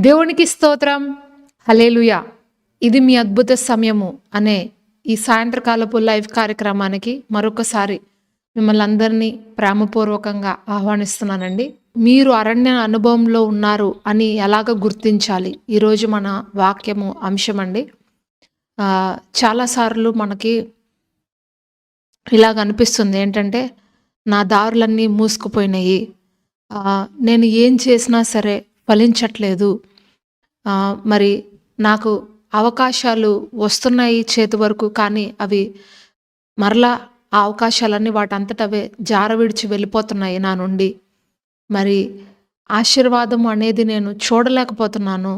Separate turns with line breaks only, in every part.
దేవునికి స్తోత్రం. హల్లెలూయా. ఇది మీ అద్భుత సమయము అనే ఈ సాయంత్రకాలపు లైవ్ కార్యక్రమానికి మరొకసారి మిమ్మల్ని అందరినీ ప్రేమపూర్వకంగా ఆహ్వానిస్తున్నానండి. మీరు అరణ్య అనుభవంలో ఉన్నారు అని ఎలాగ గుర్తించాలి? ఈరోజు మన వాక్యము అంశమండి. చాలాసార్లు మనకి ఇలాగ అనిపిస్తుంది ఏంటంటే, నా దారులన్నీ మూసుకుపోయినాయి, నేను ఏం చేసినా సరే ఫలించట్లేదు, మరి నాకు అవకాశాలు వస్తున్నాయి చేతి వరకు, కానీ అవి మరలా ఆ అవకాశాలన్నీ వాటంతటవే జార విడిచి వెళ్ళిపోతున్నాయి నా నుండి. మరి ఆశీర్వాదం అనేది నేను చూడలేకపోతున్నాను.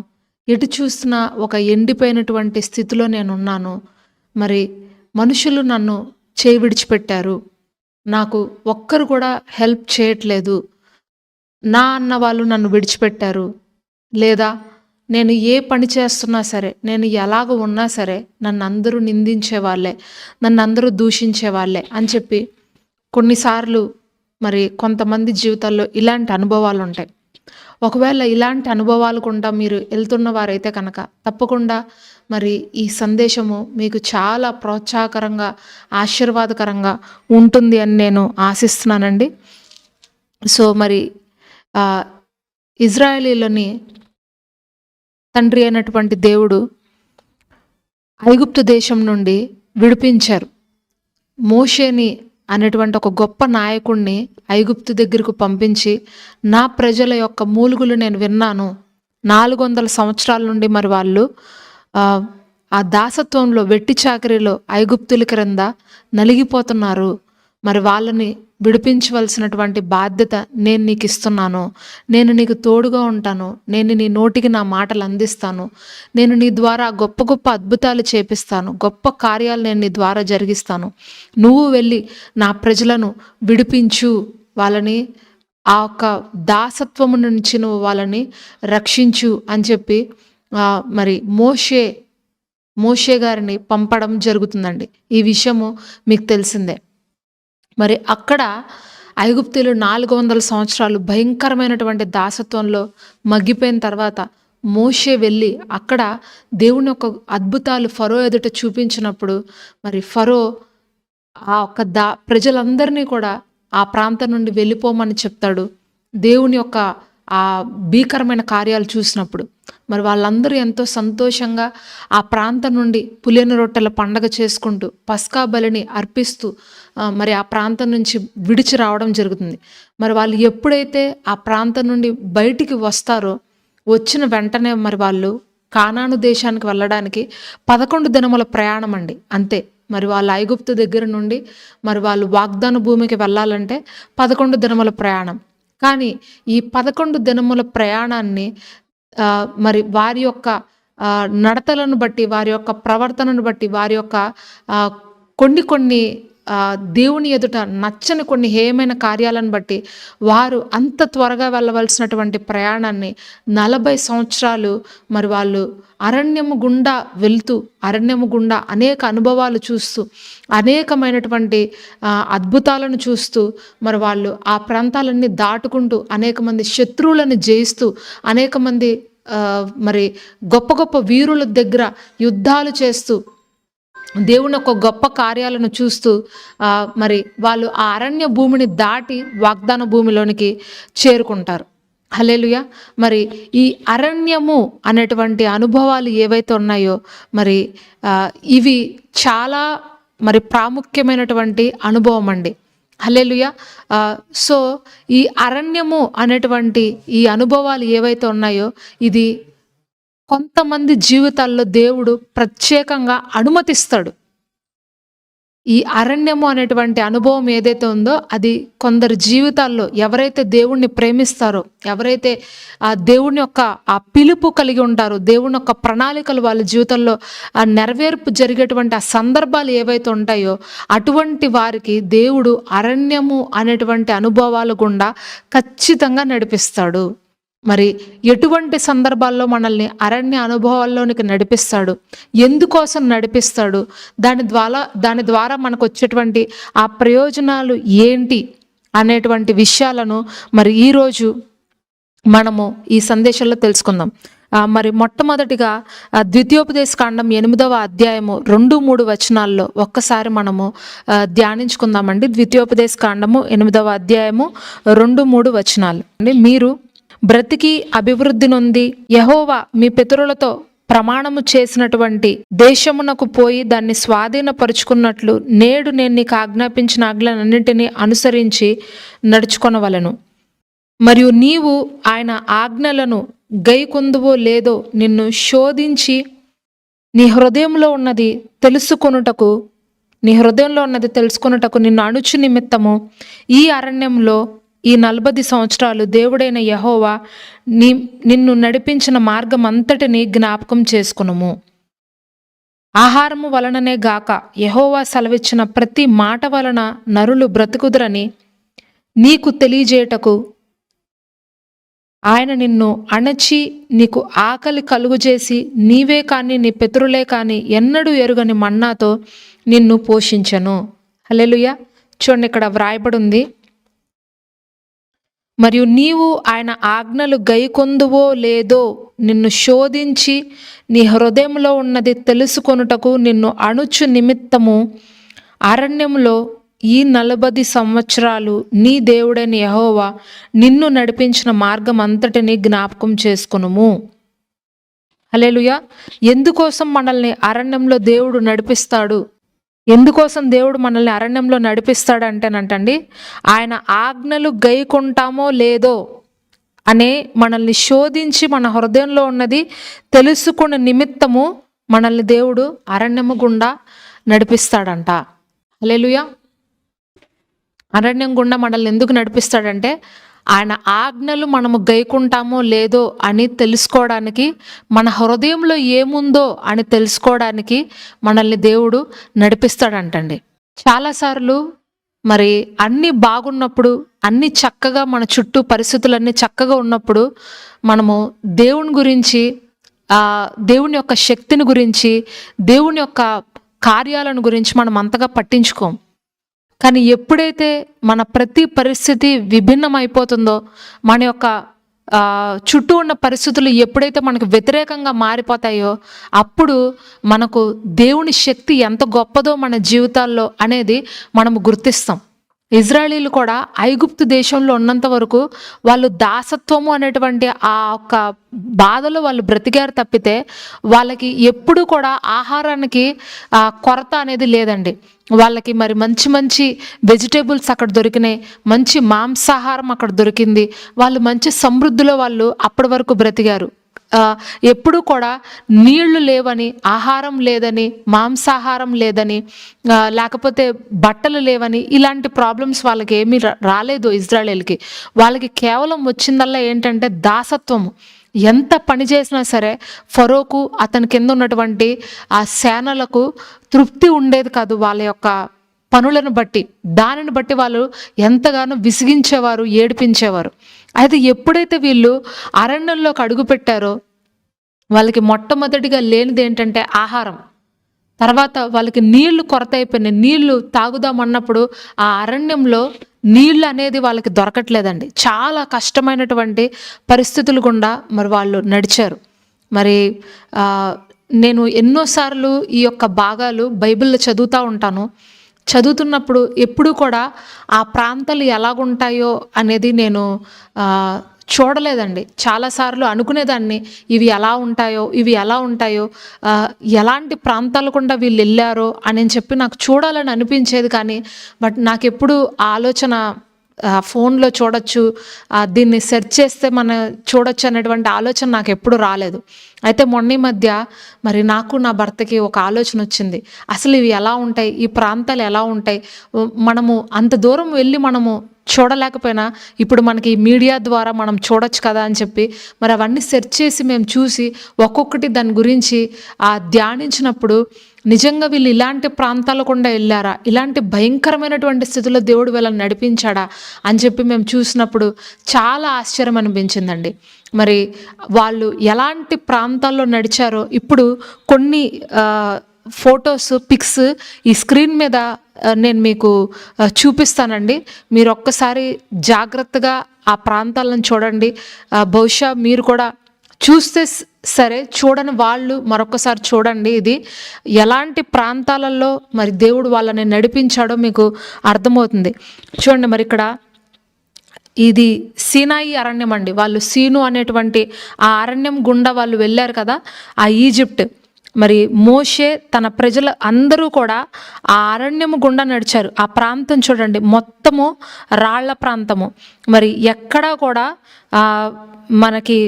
ఎటు చూసినా ఒక ఎండిపోయినటువంటి స్థితిలో నేనున్నాను. మరి మనుషులు నన్ను చేయి విడిచిపెట్టారు. నాకు ఒక్కరు కూడా హెల్ప్ చేయట్లేదు. నా అన్న వాళ్ళు నన్ను విడిచిపెట్టారు. లేదా నేను ఏ పని చేస్తున్నా సరే, నేను ఎలాగ ఉన్నా సరే నన్ను అందరూ నిందించే వాళ్ళే, నన్ను అందరూ దూషించే వాళ్ళే అని చెప్పి కొన్నిసార్లు మరి కొంతమంది జీవితాల్లో ఇలాంటి అనుభవాలు ఉంటాయి. ఒకవేళ ఇలాంటి అనుభవాలు గుండా మీరు వెళ్తున్న వారైతే కనుక తప్పకుండా మరి ఈ సందేశము మీకు చాలా ప్రోత్సాహకరంగా, ఆశీర్వాదకరంగా ఉంటుంది అని నేను ఆశిస్తున్నానండి. సో మరి ఇజ్రాయేలీలని తండ్రి అయినటువంటి దేవుడు ఐగుప్తు దేశం నుండి విడిపించారు. మోషేని అనేటువంటి ఒక గొప్ప నాయకుడిని ఐగుప్తు దగ్గరకు పంపించి, నా ప్రజల యొక్క మూలుగులు నేను విన్నాను. 400 సంవత్సరాల నుండి మరి వాళ్ళు ఆ దాసత్వంలో, వెట్టి చాకరీలో ఐగుప్తుల క్రింద నలిగిపోతున్నారు. మరి వాళ్ళని విడిపించవలసినటువంటి బాధ్యత నేను నీకు ఇస్తున్నాను. నేను నీకు తోడుగా ఉంటాను. నేను నీ నోటికి నా మాటలు అందిస్తాను. నేను నీ ద్వారా గొప్ప గొప్ప అద్భుతాలు చేపిస్తాను. గొప్ప కార్యాలు నేను నీ ద్వారా జరిగిస్తాను. నువ్వు వెళ్ళి నా ప్రజలను విడిపించు, వాళ్ళని ఆ యొక్క దాసత్వము నుంచి నువ్వు వాళ్ళని రక్షించు అని చెప్పి మరి మోషే గారిని పంపడం జరుగుతుందండి. ఈ విషయము మీకు తెలిసిందే. మరి అక్కడ ఐగుప్తులు 400 సంవత్సరాలు భయంకరమైనటువంటి దాసత్వంలో మగ్గిపోయిన తర్వాత మోషే వెళ్ళి అక్కడ దేవుని యొక్క అద్భుతాలు ఫరో ఎదుట చూపించినప్పుడు మరి ఫరో ఆ ఒక్క ప్రజలందరినీ కూడా ఆ ప్రాంతం నుండి వెళ్ళిపోమని చెప్తాడు. దేవుని యొక్క ఆ భీకరమైన కార్యాలు చూసినప్పుడు మరి వాళ్ళందరూ ఎంతో సంతోషంగా ఆ ప్రాంతం నుండి పులియని రొట్టెల పండగ చేసుకుంటూ పస్కా బలిని అర్పిస్తూ మరి ఆ ప్రాంతం నుంచి విడిచి రావడం జరుగుతుంది. మరి వాళ్ళు ఎప్పుడైతే ఆ ప్రాంతం నుండి బయటికి వస్తారో, వచ్చిన వెంటనే మరి వాళ్ళు కానాను దేశానికి వెళ్ళడానికి 11 దినముల ప్రయాణం అండి, అంతే. మరి వాళ్ళు ఐగుప్తు దగ్గర నుండి మరి వాళ్ళు వాగ్దాన భూమికి వెళ్ళాలంటే 11 దినముల ప్రయాణం. కానీ ఈ 11 దినముల ప్రయాణాన్ని మరి వారి యొక్క నడతలను బట్టి, వారి యొక్క ప్రవర్తనను బట్టి, వారి యొక్క కొన్ని దేవుని ఎదుట నచ్చని కొన్ని హేయమైన కార్యాలను బట్టి వారు అంత త్వరగా వెళ్ళవలసినటువంటి ప్రయాణాన్ని 40 సంవత్సరాలు మరి వాళ్ళు అరణ్యము గుండా వెళ్తూ, అరణ్యము గుండా అనేక అనుభవాలు చూస్తూ, అనేకమైనటువంటి అద్భుతాలను చూస్తూ మరి వాళ్ళు ఆ ప్రాంతాలన్నీ దాటుకుంటూ, అనేక మంది శత్రువులను జయిస్తూ, అనేక మంది మరి గొప్ప గొప్ప వీరుల దగ్గర యుద్ధాలు చేస్తూ, దేవుని యొక్క గొప్ప కార్యాలను చూస్తూ మరి వాళ్ళు ఆ అరణ్య భూమిని దాటి వాగ్దాన భూమిలోనికి చేరుకుంటారు. హల్లెలూయా. మరి ఈ అరణ్యము అనేటువంటి అనుభవాలు ఏవైతే ఉన్నాయో మరి ఇవి చాలా మరి ప్రాముఖ్యమైనటువంటి అనుభవం అండి. హల్లెలూయా. సో ఈ అరణ్యము అనేటువంటి ఈ అనుభవాలు ఏవైతే ఉన్నాయో ఇది కొంతమంది జీవితాల్లో దేవుడు ప్రత్యేకంగా అనుమతిస్తాడు. ఈ అరణ్యము అనేటువంటి అనుభవం ఏదైతే ఉందో అది కొందరు జీవితాల్లో, ఎవరైతే దేవుణ్ణి ప్రేమిస్తారో, ఎవరైతే ఆ దేవుని యొక్క ఆ పిలుపు కలిగి ఉంటారో, దేవుని యొక్క ప్రణాళికలు వాళ్ళ జీవితంలో ఆ నెరవేర్పు జరిగేటువంటి ఆ సందర్భాలు ఏవైతే ఉంటాయో అటువంటి వారికి దేవుడు అరణ్యము అనేటువంటి అనుభవాలు గుండా ఖచ్చితంగా నడిపిస్తాడు. మరి ఎటువంటి సందర్భాల్లో మనల్ని అరణ్య అనుభవాల్లోనికి నడిపిస్తాడు, ఎందుకోసం నడిపిస్తాడు, దాని ద్వారా మనకు వచ్చేటువంటి ఆ ప్రయోజనాలు ఏంటి అనేటువంటి విషయాలను మరి ఈరోజు మనము ఈ సందేశంలో తెలుసుకుందాం. మరి మొట్టమొదటిగా ద్వితీయోపదేశ కాండం 8వ అధ్యాయము 2-3 వచనాల్లో ఒక్కసారి మనము ధ్యానించుకుందామండి. ద్వితీయోపదేశ కాండము 8వ అధ్యాయము 2-3 వచనాలు. మీరు బ్రతికి అభివృద్ధి నొంది యెహోవా మీ పితరులతో ప్రమాణము చేసినటువంటి దేశమునకు పోయి దాన్ని స్వాధీనపరుచుకున్నట్లు నేడు నేను నీకు ఆజ్ఞాపించిన ఆజ్ఞలన్నింటినీ అనుసరించి నడుచుకొనవలెను. మరియు నీవు ఆయన ఆజ్ఞలను గైకొందువో లేదో నిన్ను శోధించి నీ హృదయంలో ఉన్నది తెలుసుకొనుటకు నిన్ను అణుచు నిమిత్తము ఈ అరణ్యంలో ఈ 40 సంవత్సరాలు దేవుడైన యెహోవా నిన్ను నడిపించిన మార్గం అంతటిని జ్ఞాపకం చేసుకునుము. ఆహారము వలననే గాక యెహోవా సెలవిచ్చిన ప్రతి మాట వలన నరులు బ్రతుకుదురని నీకు తెలియజేయటకు ఆయన నిన్ను అణచి నీకు ఆకలి కలుగుచేసి నీవే కాని నీ పితరులే కాని ఎన్నడూ ఎరుగని మన్నాతో నిన్ను పోషించను. హల్లెలూయా. చూడండి, ఇక్కడ వ్రాయబడి ఉంది, మరియు నీవు ఆయన ఆజ్ఞలు గైకొందువో లేదో నిన్ను శోధించి నీ హృదయంలో ఉన్నది తెలుసుకొనుటకు నిన్ను అణుచు నిమిత్తము అరణ్యంలో ఈ 40 సంవత్సరాలు నీ దేవుడైన యెహోవా నిన్ను నడిపించిన మార్గం అంతటిని జ్ఞాపకం చేసుకునుము. హల్లెలూయా. ఎందుకోసం మనల్ని అరణ్యంలో దేవుడు నడిపిస్తాడు? ఎందుకోసం దేవుడు మనల్ని అరణ్యంలో నడిపిస్తాడంటేనంటండి, ఆయన ఆజ్ఞలు గైకొంటామో లేదో అనే మనల్ని శోధించి మన హృదయంలో ఉన్నది తెలుసుకున్న నిమిత్తము మనల్ని దేవుడు అరణ్యము గుండా నడిపిస్తాడంట. హల్లెలూయా. అరణ్యం గుండా మనల్ని ఎందుకు నడిపిస్తాడంటే ఆయన ఆజ్ఞలు మనము గైకుంటామో లేదో అని తెలుసుకోవడానికి, మన హృదయంలో ఏముందో అని తెలుసుకోవడానికి మనల్ని దేవుడు నడిపిస్తాడంటండి. చాలాసార్లు మరి అన్నీ బాగున్నప్పుడు, అన్నీ చక్కగా, మన చుట్టూ పరిస్థితులన్నీ చక్కగా ఉన్నప్పుడు మనము దేవుని గురించి, దేవుని యొక్క శక్తిని గురించి, దేవుని యొక్క కార్యాలను గురించి మనం అంతగా పట్టించుకోం. కానీ ఎప్పుడైతే మన ప్రతి పరిస్థితి విభిన్నమైపోతుందో, మన యొక్క చుట్టూ ఉన్న పరిస్థితులు ఎప్పుడైతే మనకు వ్యతిరేకంగా మారిపోతాయో అప్పుడు మనకు దేవుని శక్తి ఎంత గొప్పదో మన జీవితాల్లో అనేది మనము గుర్తిస్తాం. ఇజ్రాయేలీలు కూడా ఐగుప్తు దేశంలో ఉన్నంత వరకు వాళ్ళు దాసత్వము అనేటువంటి ఆ ఒక్క బాధలో వాళ్ళు బ్రతికారు తప్పితే వాళ్ళకి ఎప్పుడు కూడా ఆహారానికి కొరత అనేది లేదండి. వాళ్ళకి మరి మంచి మంచి వెజిటేబుల్స్ అక్కడ దొరికినాయి, మంచి మాంసాహారం అక్కడ దొరికింది, వాళ్ళు మంచి సమృద్ధిలో వాళ్ళు అప్పటి వరకు బ్రతికారు. ఎప్పుడు కూడా నీళ్లు లేవని, ఆహారం లేదని, మాంసాహారం లేదని, లేకపోతే బట్టలు లేవని ఇలాంటి ప్రాబ్లమ్స్ వాళ్ళకి ఏమీ రాలేదు ఇజ్రాయేల్కి. వాళ్ళకి కేవలం వచ్చిందల్లా ఏంటంటే దాసత్వము. ఎంత పని చేసినా సరే ఫరోకు అతని కింద ఉన్నటువంటి ఆ సేనలకు తృప్తి ఉండేది కాదు వాళ్ళ యొక్క పనులను బట్టి. దానిని బట్టి వాళ్ళు ఎంతగానో విసిగించేవారు, ఏడిపించేవారు. అయితే ఎప్పుడైతే వీళ్ళు అరణ్యంలోకి అడుగుపెట్టారో వాళ్ళకి మొట్టమొదటిగా లేనిది ఏంటంటే ఆహారం. తర్వాత వాళ్ళకి నీళ్లు కొరత అయిపోయినాయి. నీళ్లు తాగుదామన్నప్పుడు ఆ అరణ్యంలో నీళ్ళు అనేది వాళ్ళకి దొరకట్లేదండి. చాలా కష్టమైనటువంటి పరిస్థితులు గుండా మరి వాళ్ళు నడిచారు. మరి నేను ఎన్నోసార్లు ఈ యొక్క భాగాలు బైబిల్లో చదువుతూ ఉంటాను. చదువుతున్నప్పుడు ఎప్పుడూ కూడా ఆ ప్రాంతాలు ఎలాగుంటాయో అనేది నేను చూడలేదండి. చాలాసార్లు అనుకునేదాన్ని ఇవి ఎలా ఉంటాయో ఎలాంటి ప్రాంతాలు గుండా వీళ్ళు వెళ్ళారో అని చెప్పి నాకు చూడాలని అనిపించేది. కానీ బట్ నాకెప్పుడు ఆ ఆలోచన ఫోన్లో చూడొచ్చు, దీన్ని సెర్చ్ చేస్తే మనం చూడొచ్చు అనేటువంటి ఆలోచన నాకు ఎప్పుడు రాలేదు. అయితే మొన్న మధ్య మరి నాకు నా భర్తకి ఒక ఆలోచన వచ్చింది. అసలు ఇవి ఎలా ఉంటాయి, ఈ ప్రాంతాలు ఎలా ఉంటాయి, మనము అంత దూరం వెళ్ళి మనము చూడలేకపోయినా ఇప్పుడు మనకి మీడియా ద్వారా మనం చూడొచ్చు కదా అని చెప్పి మరి అవన్నీ సెర్చ్ చేసి మేము చూసి ఒక్కొక్కటి దాని గురించి ధ్యానించినప్పుడు నిజంగా వీళ్ళు ఇలాంటి ప్రాంతాల గుండా వెళ్ళారా, ఇలాంటి భయంకరమైనటువంటి స్థితిలో దేవుడు వీళ్ళని నడిపించాడా అని చెప్పి మేము చూసినప్పుడు చాలా ఆశ్చర్యం అనిపించిందండి. మరి వాళ్ళు ఎలాంటి ప్రాంతాల్లో నడిచారో ఇప్పుడు కొన్ని ఫొటోస్, పిక్స్ ఈ స్క్రీన్ మీద నేను మీకు చూపిస్తానండి. మీరు ఒక్కసారి జాగ్రత్తగా ఆ ప్రాంతాలను చూడండి. బహుశా మీరు కూడా చూస్తే సరే, చూడని వాళ్ళు మరొకసారి చూడండి. ఇది ఎలాంటి ప్రాంతాలలో మరి దేవుడు వాళ్ళని నడిపించాడో మీకు అర్థమవుతుంది. చూడండి, మరి ఇక్కడ ఇది సీనాయి అరణ్యం అండి. వాళ్ళు సీను అనేటువంటి ఆ అరణ్యం గుండా వాళ్ళు వెళ్ళారు కదా, ఆ ఈజిప్ట్. మరి మోషే తన ప్రజలు అందరూ కూడా ఆ అరణ్యము గుండా నడిచారు. ఆ ప్రాంతం చూడండి, మొత్తము రాళ్ల ప్రాంతము. మరి ఎక్కడా కూడా మనకి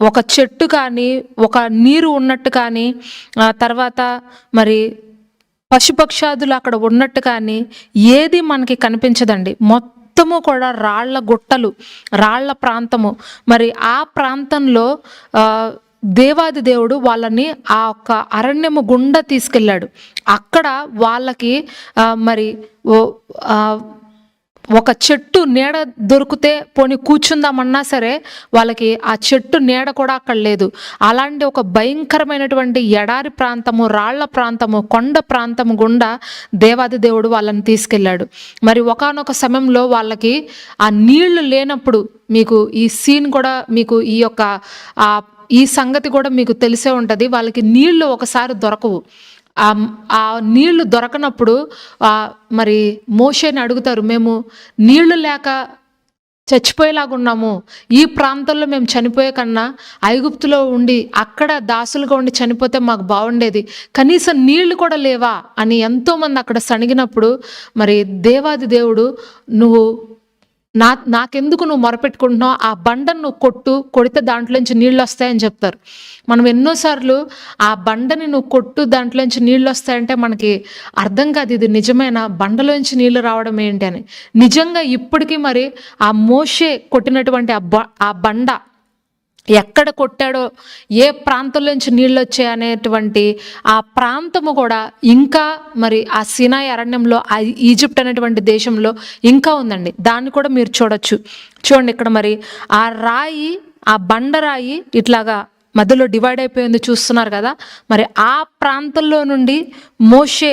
ఒక చెట్టు కానీ, ఒక నీరు ఉన్నట్టు కానీ, తర్వాత మరి పశుపక్షాదులు అక్కడ ఉన్నట్టు కానీ ఏది మనకి కనిపించదండి. మొత్తము కూడా రాళ్ల గుట్టలు, రాళ్ల ప్రాంతము. మరి ఆ ప్రాంతంలో దేవాది దేవుడు వాళ్ళని ఆ ఒక్క అరణ్యము గుండా తీసుకెళ్ళాడు. అక్కడ వాళ్ళకి మరి ఒక చెట్టు నీడ దొరికితే పోనీ కూర్చుందామన్నా సరే వాళ్ళకి ఆ చెట్టు నీడ కూడా అక్కడ లేదు. అలాంటి ఒక భయంకరమైనటువంటి ఎడారి ప్రాంతము, రాళ్ల ప్రాంతము, కొండ ప్రాంతము గుండా దేవాది దేవుడు వాళ్ళని తీసుకెళ్ళాడు. మరి ఒకానొక సమయంలో వాళ్ళకి ఆ నీళ్లు లేనప్పుడు, మీకు ఈ సీన్ కూడా, మీకు ఈ సంగతి కూడా మీకు తెలిసే ఉంటుంది. వాళ్ళకి నీళ్లు ఒకసారి దొరకవు. ఆ నీళ్లు దొరకనప్పుడు మరి మోషేని అడుగుతారు, మేము నీళ్లు లేక చచ్చిపోయేలాగున్నాము, ఈ ప్రాంతంలో మేము చనిపోయే కన్నా ఐగుప్తులో ఉండి అక్కడ దాసులుగా ఉండి చనిపోతే మాకు బాగుండేది, కనీసం నీళ్లు కూడా లేవా అని ఎంతోమంది అక్కడ సణిగినప్పుడు, మరి దేవాది దేవుడు నాకెందుకు నువ్వు మొరపెట్టుకుంటున్నావు, ఆ బండను నువ్వు కొడితే దాంట్లోంచి నీళ్ళు వస్తాయని చెప్తారు. మనం ఎన్నోసార్లు ఆ బండని నువ్వు కొట్టు, దాంట్లోంచి నీళ్ళు వస్తాయంటే మనకి అర్థం కాదు, ఇది నిజమైన బండలోంచి నీళ్లు రావడం ఏంటి అని. నిజంగా ఇప్పటికీ మరి ఆ మోషే కొట్టినటువంటి ఆ బండ ఎక్కడ కొట్టాడో, ఏ ప్రాంతంలోంచి నీళ్ళు వచ్చాయి అనేటువంటి ఆ ప్రాంతము కూడా ఇంకా మరి ఆ సీనాయి అరణ్యంలో, ఆ ఈజిప్ట్ అనేటువంటి దేశంలో ఇంకా ఉందండి. దాన్ని కూడా మీరు చూడొచ్చు. చూడండి, ఇక్కడ మరి ఆ రాయి, ఆ బండరాయి ఇట్లాగా మధ్యలో డివైడ్ అయిపోయింది, చూస్తున్నారు కదా. మరి ఆ ప్రాంతంలో నుండి మోషే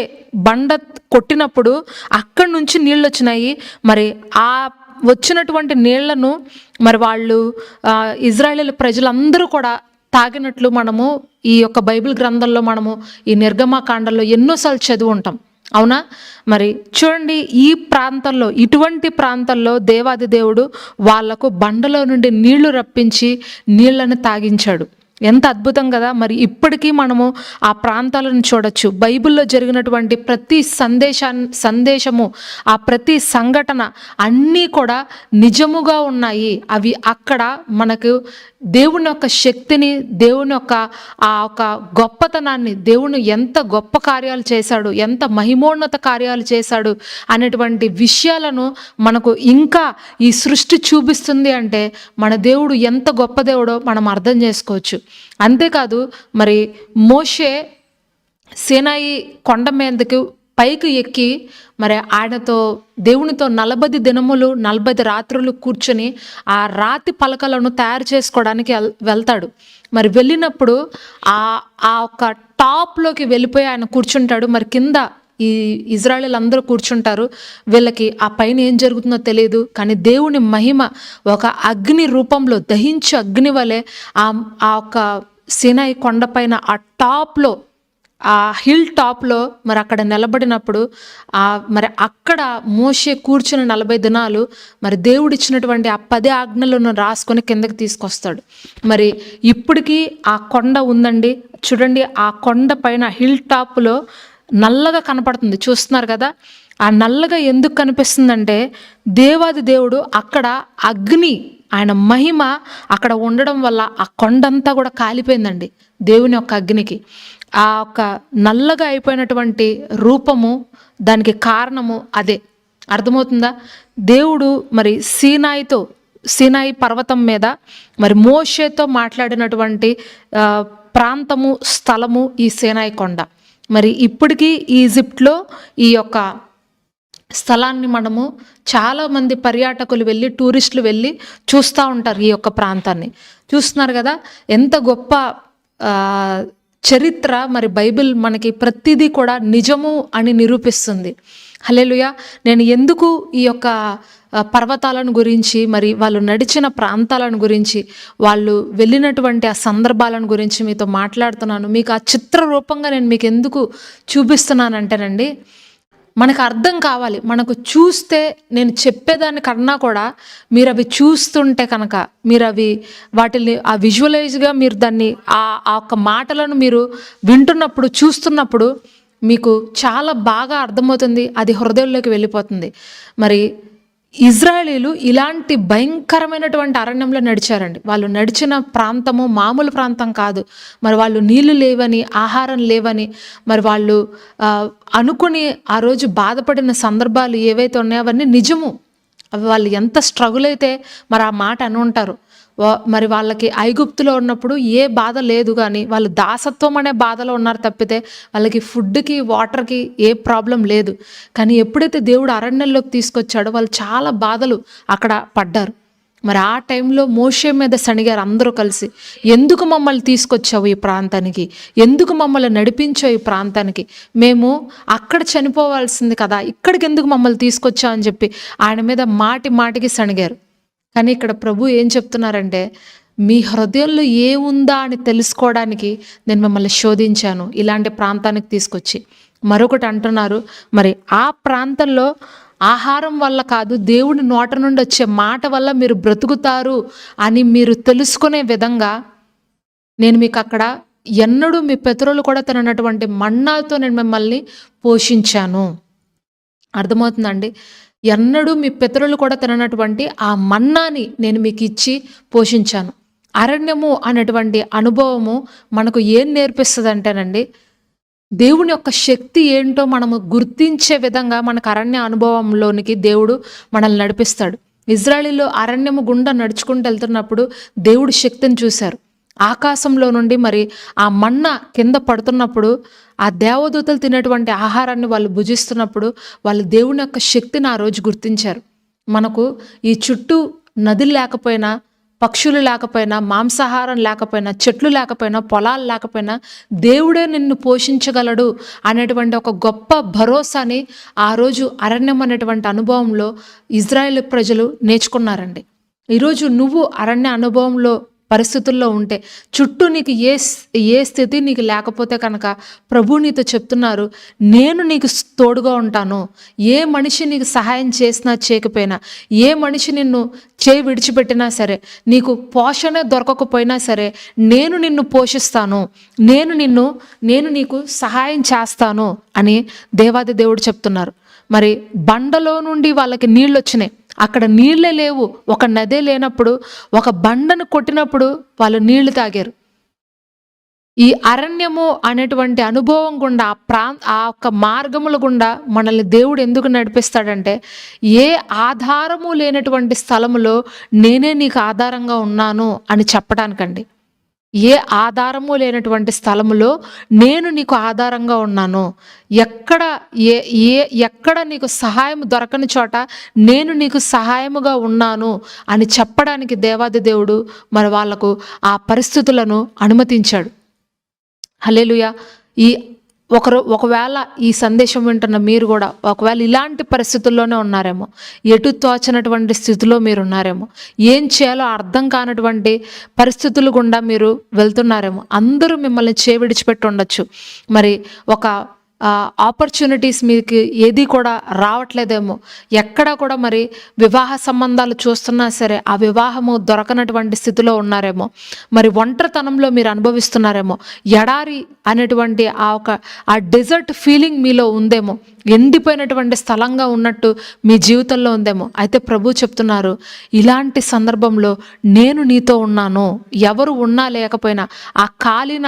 బండ కొట్టినప్పుడు అక్కడి నుంచి నీళ్ళు వచ్చినాయి. మరి ఆ వచ్చినటువంటి నీళ్లను మరి వాళ్ళు ఇజ్రాయేలు ప్రజలందరూ కూడా తాగినట్లు మనము ఈ యొక్క బైబిల్ గ్రంథంలో, మనము ఈ నిర్గమకాండంలో ఎన్నోసార్లు చదివి ఉంటాం, అవునా? మరి చూడండి, ఈ ప్రాంతంలో, ఇటువంటి ప్రాంతంలో దేవాది దేవుడు వాళ్లకు బండలో నుండి నీళ్లు రప్పించి నీళ్లను తాగించాడు. ఎంత అద్భుతం కదా. మరి ఇప్పటికీ మనము ఆ ప్రాంతాలను చూడొచ్చు. బైబిల్లో జరిగినటువంటి ప్రతి సందేశము, ఆ ప్రతి సంఘటన అన్నీ కూడా నిజముగా ఉన్నాయి. అవి అక్కడ మనకు దేవుని యొక్క శక్తిని, దేవుని యొక్క ఆ ఒక గొప్పతనాన్ని, దేవుని ఎంత గొప్ప కార్యాలు చేశాడు, ఎంత మహిమోన్నత కార్యాలు చేశాడు అనేటువంటి విషయాలను మనకు ఇంకా ఈ సృష్టి చూపిస్తుంది. అంటే మన దేవుడు ఎంత గొప్ప దేవుడో మనం అర్థం చేసుకోవచ్చు. అంతేకాదు, మరి మోషే సీనాయి కొండ మీదకి పైకి ఎక్కి మరి దేవునితో 40 దినములు 40 రాత్రులు కూర్చొని ఆ రాతి పలకలను తయారు చేసుకోవడానికి వెళ్తాడు. మరి వెళ్ళినప్పుడు ఆ ఒక టాప్లోకి వెళ్ళిపోయి ఆయన కూర్చుంటాడు. మరి కింద ఈ ఇజ్రాయేలీలు అందరూ కూర్చుంటారు. వీళ్ళకి ఆ పైన ఏం జరుగుతుందో తెలియదు, కానీ దేవుని మహిమ ఒక అగ్ని రూపంలో, దహించు అగ్ని వలె ఆ ఒక సీనాయి కొండపైన ఆ టాప్లో, ఆ హిల్ టాప్లో మరి అక్కడ నిలబడినప్పుడు మరి అక్కడ మోషే కూర్చుని 40 దినాలు మరి దేవుడిచ్చినటువంటి ఆ 10 ఆజ్ఞలను రాసుకొని కిందకి తీసుకొస్తాడు. మరి ఇప్పటికీ ఆ కొండ ఉందండి. చూడండి, ఆ కొండ పైన హిల్ టాప్లో నల్లగా కనపడుతుంది, చూస్తున్నారు కదా. ఆ నల్లగా ఎందుకు కనిపిస్తుందంటే దేవాది దేవుడు అక్కడ అగ్ని, ఆయన మహిమ అక్కడ ఉండడం వల్ల ఆ కొండంతా కూడా కాలిపోయిందండి దేవుని యొక్క అగ్నికి. ఆ ఒక నల్లగా అయిపోయినటువంటి రూపము, దానికి కారణము అదే. అర్థమవుతుందా? దేవుడు మరి సీనాయి పర్వతం మీద మరి మోషేతో మాట్లాడినటువంటి ప్రాంతము, స్థలము ఈ సీనాయి కొండ. మరి ఇప్పటికీ ఈజిప్ట్లో ఈ యొక్క స్థలాన్ని మనము చాలామంది పర్యాటకులు వెళ్ళి, టూరిస్టులు వెళ్ళి చూస్తూ ఉంటారు. ఈ యొక్క ప్రాంతాన్ని చూస్తున్నారు కదా. ఎంత గొప్ప చరిత్ర. మరి బైబిల్ మనకి ప్రతిదీ కూడా నిజము అని నిరూపిస్తుంది. హల్లెలూయా. నేను ఎందుకు ఈ యొక్క పర్వతాలను గురించి, మరి వాళ్ళు నడిచిన ప్రాంతాలను గురించి, వాళ్ళు వెళ్ళినటువంటి ఆ సందర్భాలను గురించి మీతో మాట్లాడుతున్నాను. మీకు ఆ చిత్ర రూపంగా నేను మీకు ఎందుకు చూపిస్తున్నానంటేనండి, మనకు అర్థం కావాలి. మనకు చూస్తే, నేను చెప్పేదానికన్నా కూడా మీరు అవి చూస్తుంటే కనుక, మీరు అవి వాటిని ఆ విజువలైజ్గా మీరు దాన్ని ఆ ఒక్క మాటలను మీరు వింటున్నప్పుడు, చూస్తున్నప్పుడు మీకు చాలా బాగా అర్థమవుతుంది. అది హృదయంలోకి వెళ్ళిపోతుంది. మరి ఇజ్రాయేలీలు ఇలాంటి భయంకరమైనటువంటి అరణ్యంలో నడిచారండి. వాళ్ళు నడిచిన ప్రాంతము మామూలు ప్రాంతం కాదు. మరి వాళ్ళు నీళ్లు లేవని, ఆహారం లేవని, మరి వాళ్ళు అనుకుని ఆ రోజు బాధపడిన సందర్భాలు ఏవైతే ఉన్నాయో అవన్నీ నిజము. అవి వాళ్ళు ఎంత స్ట్రగుల్ అయితే మరి ఆ మాట అని ఉంటారు. మరి వాళ్ళకి ఐగుప్తులో ఉన్నప్పుడు ఏ బాధ లేదు, కానీ వాళ్ళు దాసత్వం అనే బాధలో ఉన్నారు తప్పితే వాళ్ళకి ఫుడ్కి, వాటర్కి ఏ ప్రాబ్లం లేదు. కానీ ఎప్పుడైతే దేవుడు అరణ్యంలోకి తీసుకొచ్చాడో వాళ్ళు చాలా బాధలు అక్కడ పడ్డారు. మరి ఆ టైంలో మోషే మీద సణిగారు అందరూ కలిసి. ఎందుకు మమ్మల్ని తీసుకొచ్చావు ఈ ప్రాంతానికి, ఎందుకు మమ్మల్ని నడిపించావు ఈ ప్రాంతానికి, మేము అక్కడ చనిపోవాల్సింది కదా, ఇక్కడికి ఎందుకు మమ్మల్ని తీసుకొచ్చావు అని చెప్పి ఆయన మీద మాటి మాటికి సణిగారు. కానీ ఇక్కడ ప్రభు ఏం చెప్తున్నారంటే, మీ హృదయంలో ఏముందా అని తెలుసుకోవడానికి నేను మిమ్మల్ని శోధించాను ఇలాంటి ప్రాంతానికి తీసుకొచ్చి. మరొకటి అంటున్నారు, మరి ఆ ప్రాంతంలో ఆహారం వల్ల కాదు, దేవుడి నోట నుండి వచ్చే మాట వల్ల మీరు బ్రతుకుతారు అని మీరు తెలుసుకునే విధంగా నేను మీకు అక్కడ ఎన్నడూ మీ పితరులు కూడా తిననటువంటి మన్నాతో నేను మిమ్మల్ని పోషించాను. అర్థమవుతుందండి? ఎన్నడూ మీ పితరులు కూడా తిననటువంటి ఆ మన్నాని నేను మీకు ఇచ్చి పోషించాను. అరణ్యము అనేటువంటి అనుభవము మనకు ఏం నేర్పిస్తుంది అంటేనండి, దేవుని యొక్క శక్తి ఏంటో మనము గుర్తించే విధంగా మనకు అరణ్య అనుభవంలోనికి దేవుడు మనల్ని నడిపిస్తాడు. ఇజ్రాయేలీలు అరణ్యము గుండా నడుచుకుంటూ వెళ్తున్నప్పుడు దేవుడి శక్తిని చూశారు. ఆకాశంలో నుండి మరి ఆ మన్నా కింద పడుతున్నప్పుడు, ఆ దేవదూతలు తినేటువంటి ఆహారాన్ని వాళ్ళు భుజిస్తున్నప్పుడు వాళ్ళు దేవుని యొక్క శక్తిని ఆ రోజు గుర్తించారు. మనకు ఈ చుట్టూ నదులు లేకపోయినా, పక్షులు లేకపోయినా, మాంసాహారం లేకపోయినా, చెట్లు లేకపోయినా, పొలాలు లేకపోయినా దేవుడే నిన్ను పోషించగలడు అనేటువంటి ఒక గొప్ప భరోసాని ఆ రోజు అరణ్యం అనేటువంటి అనుభవంలో ఇజ్రాయేల్ ప్రజలు నేర్చుకున్నారండి. ఈరోజు నువ్వు అరణ్య అనుభవంలో పరిస్థితుల్లో ఉంటే, చుట్టూ నీకు ఏ స్థితి నీకు లేకపోతే కనుక ప్రభు నీతో చెప్తున్నారు, నేను నీకు తోడుగా ఉంటాను. ఏ మనిషి నీకు సహాయం చేసినా చేయకపోయినా, ఏ మనిషి నిన్ను చేయి విడిచిపెట్టినా సరే, నీకు పోషణ దొరకకపోయినా సరే, నేను నిన్ను పోషిస్తాను, నేను నీకు సహాయం చేస్తాను అని దేవాది దేవుడు చెప్తున్నారు. మరి బండలో నుండి వాళ్ళకి నీళ్ళు వచ్చినాయి. అక్కడ నీళ్ళే లేవు, ఒక నదే లేనప్పుడు ఒక బండను కొట్టినప్పుడు వాళ్ళు నీళ్లు తాగారు. ఈ అరణ్యము అనేటువంటి అనుభవం గుండా, ఆ ఒక్క మార్గముల గుండా మనల్ని దేవుడు ఎందుకు నడిపిస్తాడంటే, ఏ ఆధారము లేనటువంటి స్థలములో నేనే నీకు ఆధారంగా ఉన్నాను అని చెప్పడానికండి. ఏ ఆధారము లేనటువంటి స్థలములో నేను నీకు ఆధారంగా ఉన్నాను, ఎక్కడ నీకు సహాయం దొరకని చోట నేను నీకు సహాయముగా ఉన్నాను అని చెప్పడానికి దేవాది దేవుడు మరి వాళ్లకు ఆ పరిస్థితులను అనుమతించాడు. హల్లెలూయా. ఒకవేళ ఈ సందేశం వింటున్న మీరు కూడా ఒకవేళ ఇలాంటి పరిస్థితుల్లోనే ఉన్నారేమో, ఎటు తోచనటువంటి స్థితిలో మీరు ఉన్నారేమో, ఏం చేయాలో అర్థం కానటువంటి పరిస్థితులు గుండా మీరు వెళ్తున్నారేమో, అందరూ మిమ్మల్ని విడిచిపెట్టి ఉండొచ్చు. మరి ఒక ఆపర్చునిటీస్ మీకు ఏది కూడా రావట్లేదేమో, ఎక్కడ కూడా మరి వివాహ సంబంధాలు చూస్తున్నా సరే ఆ వివాహము దొరకనటువంటి స్థితిలో ఉన్నారేమో, మరి ఒంటరితనంలో మీరు అనుభవిస్తున్నారేమో, ఎడారి అనేటువంటి ఆ డెజర్ట్ ఫీలింగ్ మీలో ఉందేమో, ఎండిపోయినటువంటి స్థలంగా ఉన్నట్టు మీ జీవితంలో ఉందేమో. అయితే ప్రభు చెప్తున్నారు, ఇలాంటి సందర్భంలో నేను నీతో ఉన్నాను. ఎవరు ఉన్నా లేకపోయినా ఆ కాలిన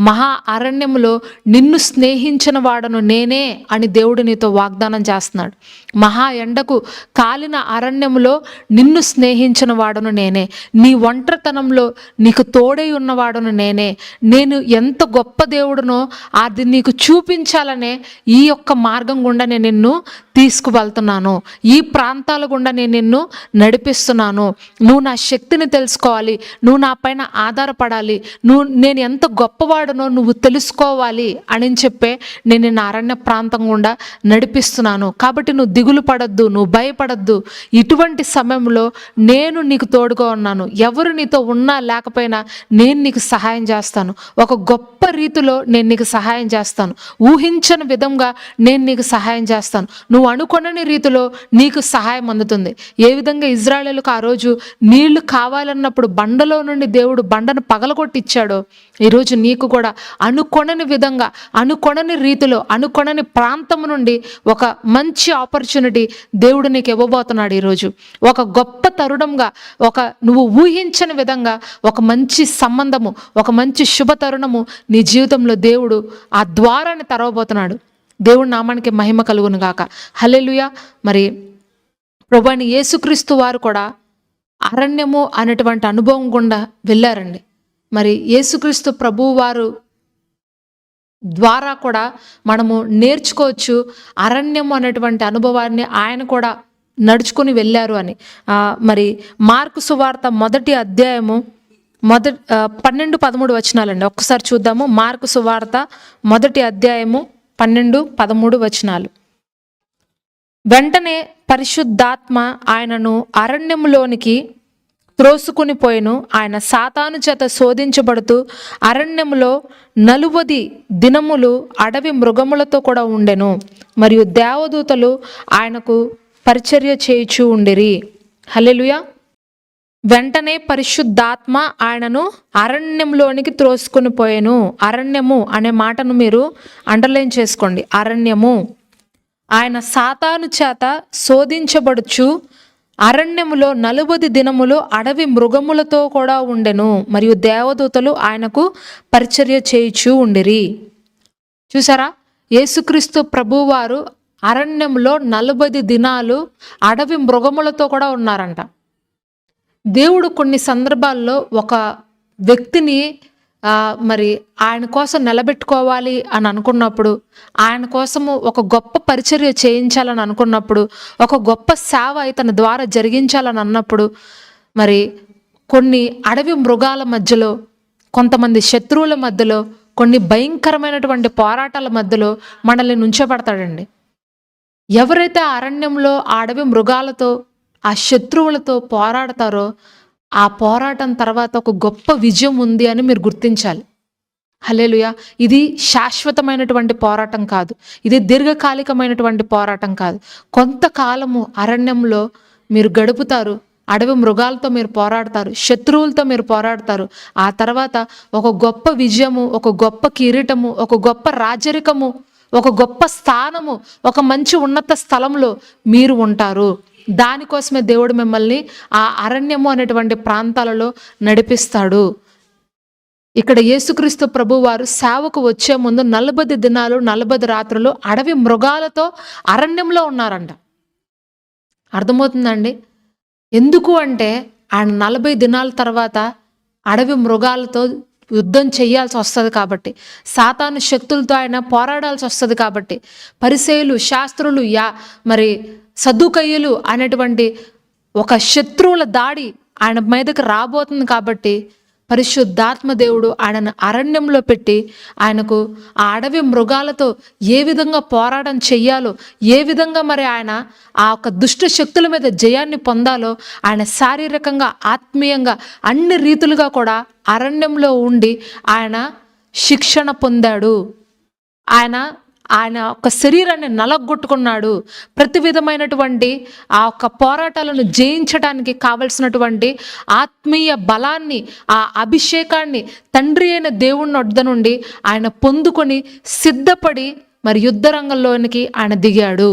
మహా అరణ్యంలో నిన్ను స్నేహించిన వాడను నేనే అని దేవుడు నీతో వాగ్దానం చేస్తున్నాడు. మహా ఎండకు కాలిన అరణ్యంలో నిన్ను స్నేహించిన వాడను నేనే, నీ ఒంటరితనంలో నీకు తోడై ఉన్నవాడను నేనే, నేను ఎంత గొప్ప దేవుడునో అది నీకు చూపించాలనే ఈ యొక్క మార్గం గుండా నేను నిన్ను తీసుకువెళ్తున్నాను, ఈ ప్రాంతాల గుండా నేను నిన్ను నడిపిస్తున్నాను. నువ్వు నా శక్తిని తెలుసుకోవాలి, నువ్వు నా పైన ఆధారపడాలి, నేను ఎంత గొప్పవాడనో నువ్వు తెలుసుకోవాలి అని చెప్పే నేను నిన్ను అరణ్య ప్రాంతం గుండా నడిపిస్తున్నాను. కాబట్టి నువ్వు దిగులు పడద్దు, నువ్వు భయపడద్దు. ఇటువంటి సమయంలో నేను నీకు తోడుగా ఉన్నాను. ఎవరు నీతో ఉన్నా లేకపోయినా నేను నీకు సహాయం చేస్తాను. ఒక గొప్ప రీతిలో నేను నీకు సహాయం చేస్తాను. ఊహించని విధంగా నేను నీకు సహాయం చేస్తాను. నువ్వు అనుకొనని రీతిలో నీకు సహాయం అందుతుంది. ఏ విధంగా ఇజ్రాయేలుకు ఆ రోజు నీళ్లు కావాలన్నప్పుడు బండలో నుండి దేవుడు బండను పగలగొట్టిచ్చాడో, ఈరోజు నీకు కూడా అనుకొనని విధంగా, అనుకొనని రీతిలో, అనుకొనని ప్రాంతం నుండి ఒక మంచి ఆపర్చునిటీ దేవుడు నీకు ఇవ్వబోతున్నాడు. ఈరోజు ఒక గొప్ప తరుణంగా, నువ్వు ఊహించని విధంగా ఒక మంచి సంబంధము, ఒక మంచి శుభ తరుణము నీ జీవితంలో దేవుడు ఆ ద్వారాన్ని తెరవబోతున్నాడు. దేవుడి నామానికి మహిమ కలుగును గాక. హల్లెలూయా. మరి ప్రభువైన యేసుక్రీస్తు వారు కూడా అరణ్యము అనేటువంటి అనుభవం గుండా వెళ్ళారండి. మరి యేసుక్రీస్తు ప్రభువు వారు ద్వారా కూడా మనము నేర్చుకోవచ్చు అరణ్యము అనేటువంటి అనుభవాన్ని ఆయన కూడా నడుచుకుని వెళ్ళారు అని. మరి మార్కు సువార్త 1వ అధ్యాయము 12-13 వచనాలండి. ఒక్కసారి చూద్దాము. మార్కు సువార్త 1వ అధ్యాయము 12-13 వచనాలు. వెంటనే పరిశుద్ధాత్మ ఆయనను అరణ్యములోనికి త్రోసుకుని పోయెను. ఆయన సాతాను చేత శోధించబడుతూ అరణ్యములో 40 దినములు అడవి మృగములతో కూడా ఉండెను. మరియు దేవదూతలు ఆయనకు పరిచర్య చేయుచూ ఉండిరి. హల్లెలూయా. వెంటనే పరిశుద్ధాత్మ ఆయనను అరణ్యంలోనికి త్రోసుకుని పోయెను. అరణ్యము అనే మాటను మీరు అండర్లైన్ చేసుకోండి. అరణ్యము. ఆయన సాతాను చేత శోధించబడుచు అరణ్యములో 40 దినములు అడవి మృగములతో కూడా ఉండెను. మరియు దేవదూతలు ఆయనకు పరిచర్య చేయుచూ ఉండిరి. చూసారా, యేసుక్రీస్తు ప్రభువారు అరణ్యంలో 40 దినాలు అడవి మృగములతో కూడా ఉన్నారంట. దేవుడు కొన్ని సందర్భాల్లో ఒక వ్యక్తిని మరి ఆయన కోసం నిలబెట్టుకోవాలి అని అనుకున్నప్పుడు, ఆయన కోసము ఒక గొప్ప పరిచర్య చేయించాలని అనుకున్నప్పుడు, ఒక గొప్ప సేవ ఇతని ద్వారా జరిగించాలని అన్నప్పుడు, మరి కొన్ని అడవి మృగాల మధ్యలో, కొంతమంది శత్రువుల మధ్యలో, కొన్ని భయంకరమైనటువంటి పోరాటాల మధ్యలో మనల్ని నుంచోబెడతాడండి. ఎవరైతే అరణ్యంలో ఆ అడవి మృగాలతో, ఆ శత్రువులతో పోరాడతారో, ఆ పోరాటం తర్వాత ఒక గొప్ప విజయం ఉంది అని మీరు గుర్తించాలి. హల్లెలూయా. ఇది శాశ్వతమైనటువంటి పోరాటం కాదు, ఇది దీర్ఘకాలికమైనటువంటి పోరాటం కాదు. కొంతకాలము అరణ్యంలో మీరు గడుపుతారు, అడవి మృగాలతో మీరు పోరాడతారు, శత్రువులతో మీరు పోరాడతారు. ఆ తర్వాత ఒక గొప్ప విజయము, ఒక గొప్ప కిరీటము, ఒక గొప్ప రాజరికము, ఒక గొప్ప స్థానము, ఒక మంచి ఉన్నత స్థలంలో మీరు ఉంటారు. దానికోసమే దేవుడు మిమ్మల్ని ఆ అరణ్యము అనేటువంటి ప్రాంతాలలో నడిపిస్తాడు. ఇక్కడ యేసుక్రీస్తు ప్రభు వారు సేవకు వచ్చే ముందు 40 దినాలు 40 రాత్రులు అడవి మృగాలతో అరణ్యంలో ఉన్నారంట. అర్థమవుతుందండి? ఎందుకు అంటే ఆయన 40 దినాల తర్వాత అడవి మృగాలతో యుద్ధం చేయాల్సి వస్తుంది కాబట్టి, సాతాను శక్తులతో ఆయన పోరాడాల్సి వస్తుంది కాబట్టి, పరిసయ్యులు, శాస్త్రులు, మరి సద్దుకయ్యులు అనేటువంటి ఒక శత్రువుల దాడి ఆయన మీదకి రాబోతుంది కాబట్టి, పరిశుద్ధాత్మ దేవుడు ఆయనను అరణ్యంలో పెట్టి ఆయనకు ఆ అడవి మృగాలతో ఏ విధంగా పోరాటం చెయ్యాలో, ఏ విధంగా మరి ఆయన ఆ యొక్క దుష్ట శక్తుల మీద జయాన్ని పొందాలో ఆయన శారీరకంగా, ఆత్మీయంగా అన్ని రీతులుగా కూడా అరణ్యంలో ఉండి ఆయన శిక్షణ పొందాడు. ఆయన యొక్క శరీరాన్ని నలగొట్టుకున్నాడు. ప్రతి విధమైనటువంటి ఆ యొక్క పోరాటాలను జయించడానికి కావలసినటువంటి ఆత్మీయ బలాన్ని, ఆ అభిషేకాన్ని తండ్రి అయిన దేవుని వద్ద నుండి ఆయన పొందుకొని సిద్ధపడి మరి యుద్ధ రంగంలోనికి ఆయన దిగాడు.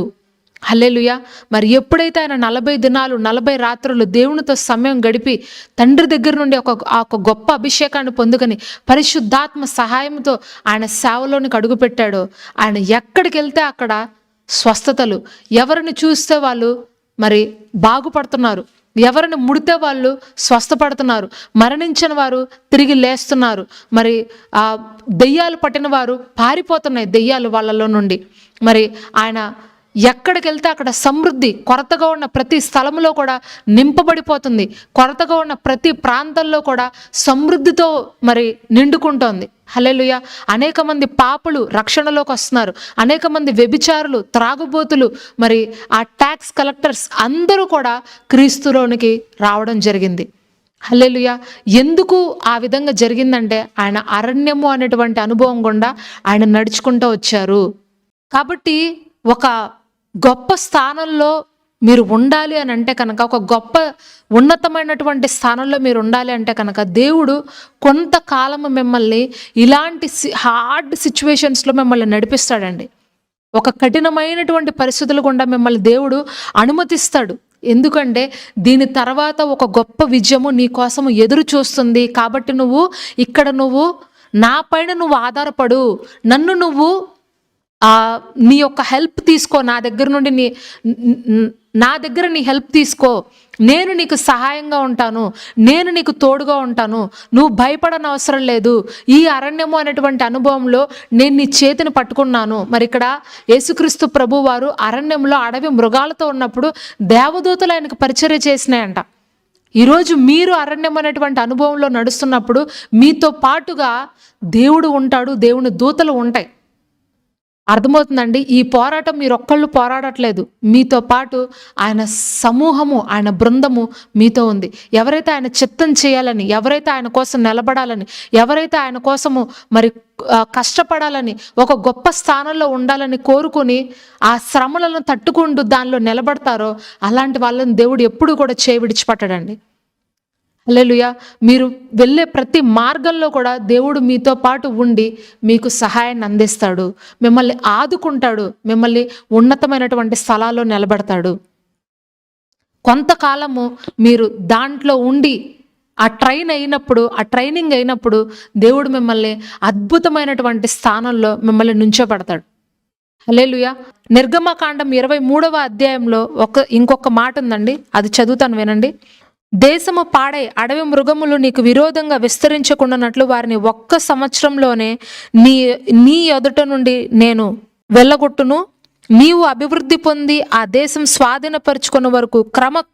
హల్లెలూయా. మరి ఎప్పుడైతే ఆయన 40 దినాలు 40 రాత్రులు దేవునితో సమయం గడిపి తండ్రి దగ్గర నుండి ఒక గొప్ప అభిషేకాన్ని పొందుకొని పరిశుద్ధాత్మ సహాయంతో ఆయన సేవలోనికి అడుగుపెట్టాడో, ఆయన ఎక్కడికి వెళ్తే అక్కడ స్వస్థతలు, ఎవరిని చూస్తే వాళ్ళు మరి బాగుపడుతున్నారు, ఎవరిని ముడితే వాళ్ళు స్వస్థపడుతున్నారు, మరణించిన వారు తిరిగి లేస్తున్నారు, మరి దెయ్యాలు పట్టిన వారు పారిపోతున్నాయి దెయ్యాలు వాళ్ళలో నుండి. మరి ఆయన ఎక్కడికి వెళ్తే అక్కడ సమృద్ధి, కొరతగా ఉన్న ప్రతి స్థలంలో కూడా నింపబడిపోతుంది, కొరతగా ఉన్న ప్రతి ప్రాంతంలో కూడా సమృద్ధితో మరి నిండుకుంటోంది. హల్లెలూయా. అనేక మంది పాపులు రక్షణలోకి వస్తున్నారు, అనేక మంది వ్యభిచారులు, త్రాగుబోతులు, మరి ఆ ట్యాక్స్ కలెక్టర్స్ అందరూ కూడా క్రీస్తులోనికి రావడం జరిగింది. హల్లెలూయా. ఎందుకు ఆ విధంగా జరిగిందంటే ఆయన అరణ్యము అనేటువంటి అనుభవం గుండా ఆయన నడుచుకుంటూ వచ్చారు. కాబట్టి ఒక గొప్ప స్థానంలో మీరు ఉండాలి అని అంటే కనుక, ఒక గొప్ప ఉన్నతమైనటువంటి స్థానంలో మీరు ఉండాలి అంటే కనుక, దేవుడు కొంతకాలము మిమ్మల్ని ఇలాంటి హార్డ్ సిచ్యువేషన్స్లో మిమ్మల్ని నడిపిస్తాడండి. ఒక కఠినమైనటువంటి పరిస్థితులు గుండా మిమ్మల్ని దేవుడు అనుమతిస్తాడు. ఎందుకంటే దీని తర్వాత ఒక గొప్ప విజయము నీ కోసము ఎదురు చూస్తుంది. కాబట్టి నువ్వు నా పైన నువ్వు ఆధారపడు, నన్ను నువ్వు నీ యొక్క హెల్ప్ తీసుకో, నా దగ్గర నీ హెల్ప్ తీసుకో, నేను నీకు సహాయంగా ఉంటాను, నేను నీకు తోడుగా ఉంటాను, నువ్వు భయపడని అవసరం లేదు. ఈ అరణ్యము అనేటువంటి అనుభవంలో నేను నీ చేతిని పట్టుకున్నాను. మరి ఇక్కడ యేసుక్రీస్తు ప్రభు వారు అరణ్యంలో అడవి మృగాలతో ఉన్నప్పుడు దేవదూతలు ఆయనకు పరిచర్య చేసినాయంట. ఈరోజు మీరు అరణ్యం అనేటువంటి అనుభవంలో నడుస్తున్నప్పుడు మీతో పాటుగా దేవుడు ఉంటాడు, దేవుని దూతలు ఉంటాయి. అర్థమవుతుందండి? ఈ పోరాటం మీరు ఒక్కళ్ళు పోరాడట్లేదు, మీతో పాటు ఆయన సమూహము, ఆయన బృందము మీతో ఉంది. ఎవరైతే ఆయన చిత్తం చేయాలని, ఎవరైతే ఆయన కోసం నిలబడాలని, ఎవరైతే ఆయన కోసము మరి కష్టపడాలని, ఒక గొప్ప స్థానంలో ఉండాలని కోరుకుని ఆ శ్రమలను తట్టుకుంటూ దానిలో నిలబడతారో అలాంటి వాళ్ళని దేవుడు ఎప్పుడు కూడా విడిచిపెట్టడండి. హల్లెలూయా. మీరు వెళ్ళే ప్రతి మార్గంలో కూడా దేవుడు మీతో పాటు ఉండి మీకు సహాయాన్ని అందిస్తాడు, మిమ్మల్ని ఆదుకుంటాడు, మిమ్మల్ని ఉన్నతమైనటువంటి స్థలాల్లో నిలబెడతాడు. కొంతకాలము మీరు దాంట్లో ఉండి ఆ ట్రైనింగ్ అయినప్పుడు దేవుడు మిమ్మల్ని అద్భుతమైనటువంటి స్థానంలో మిమ్మల్ని నుంచోబెడతాడు. హల్లెలూయా. నిర్గమకాండం 23వ అధ్యాయంలో ఇంకొక మాట ఉందండి, అది చదువుతాను వినండి. దేశము పాడై అడవి మృగములు నీకు విరోధంగా విస్తరించకుండానట్లు వారిని 1 సంవత్సరంలోనే నీ ఎదుట నుండి నేను వెళ్ళగొట్టును. నీవు అభివృద్ధి పొంది ఆ దేశం స్వాధీనపరుచుకున్న వరకు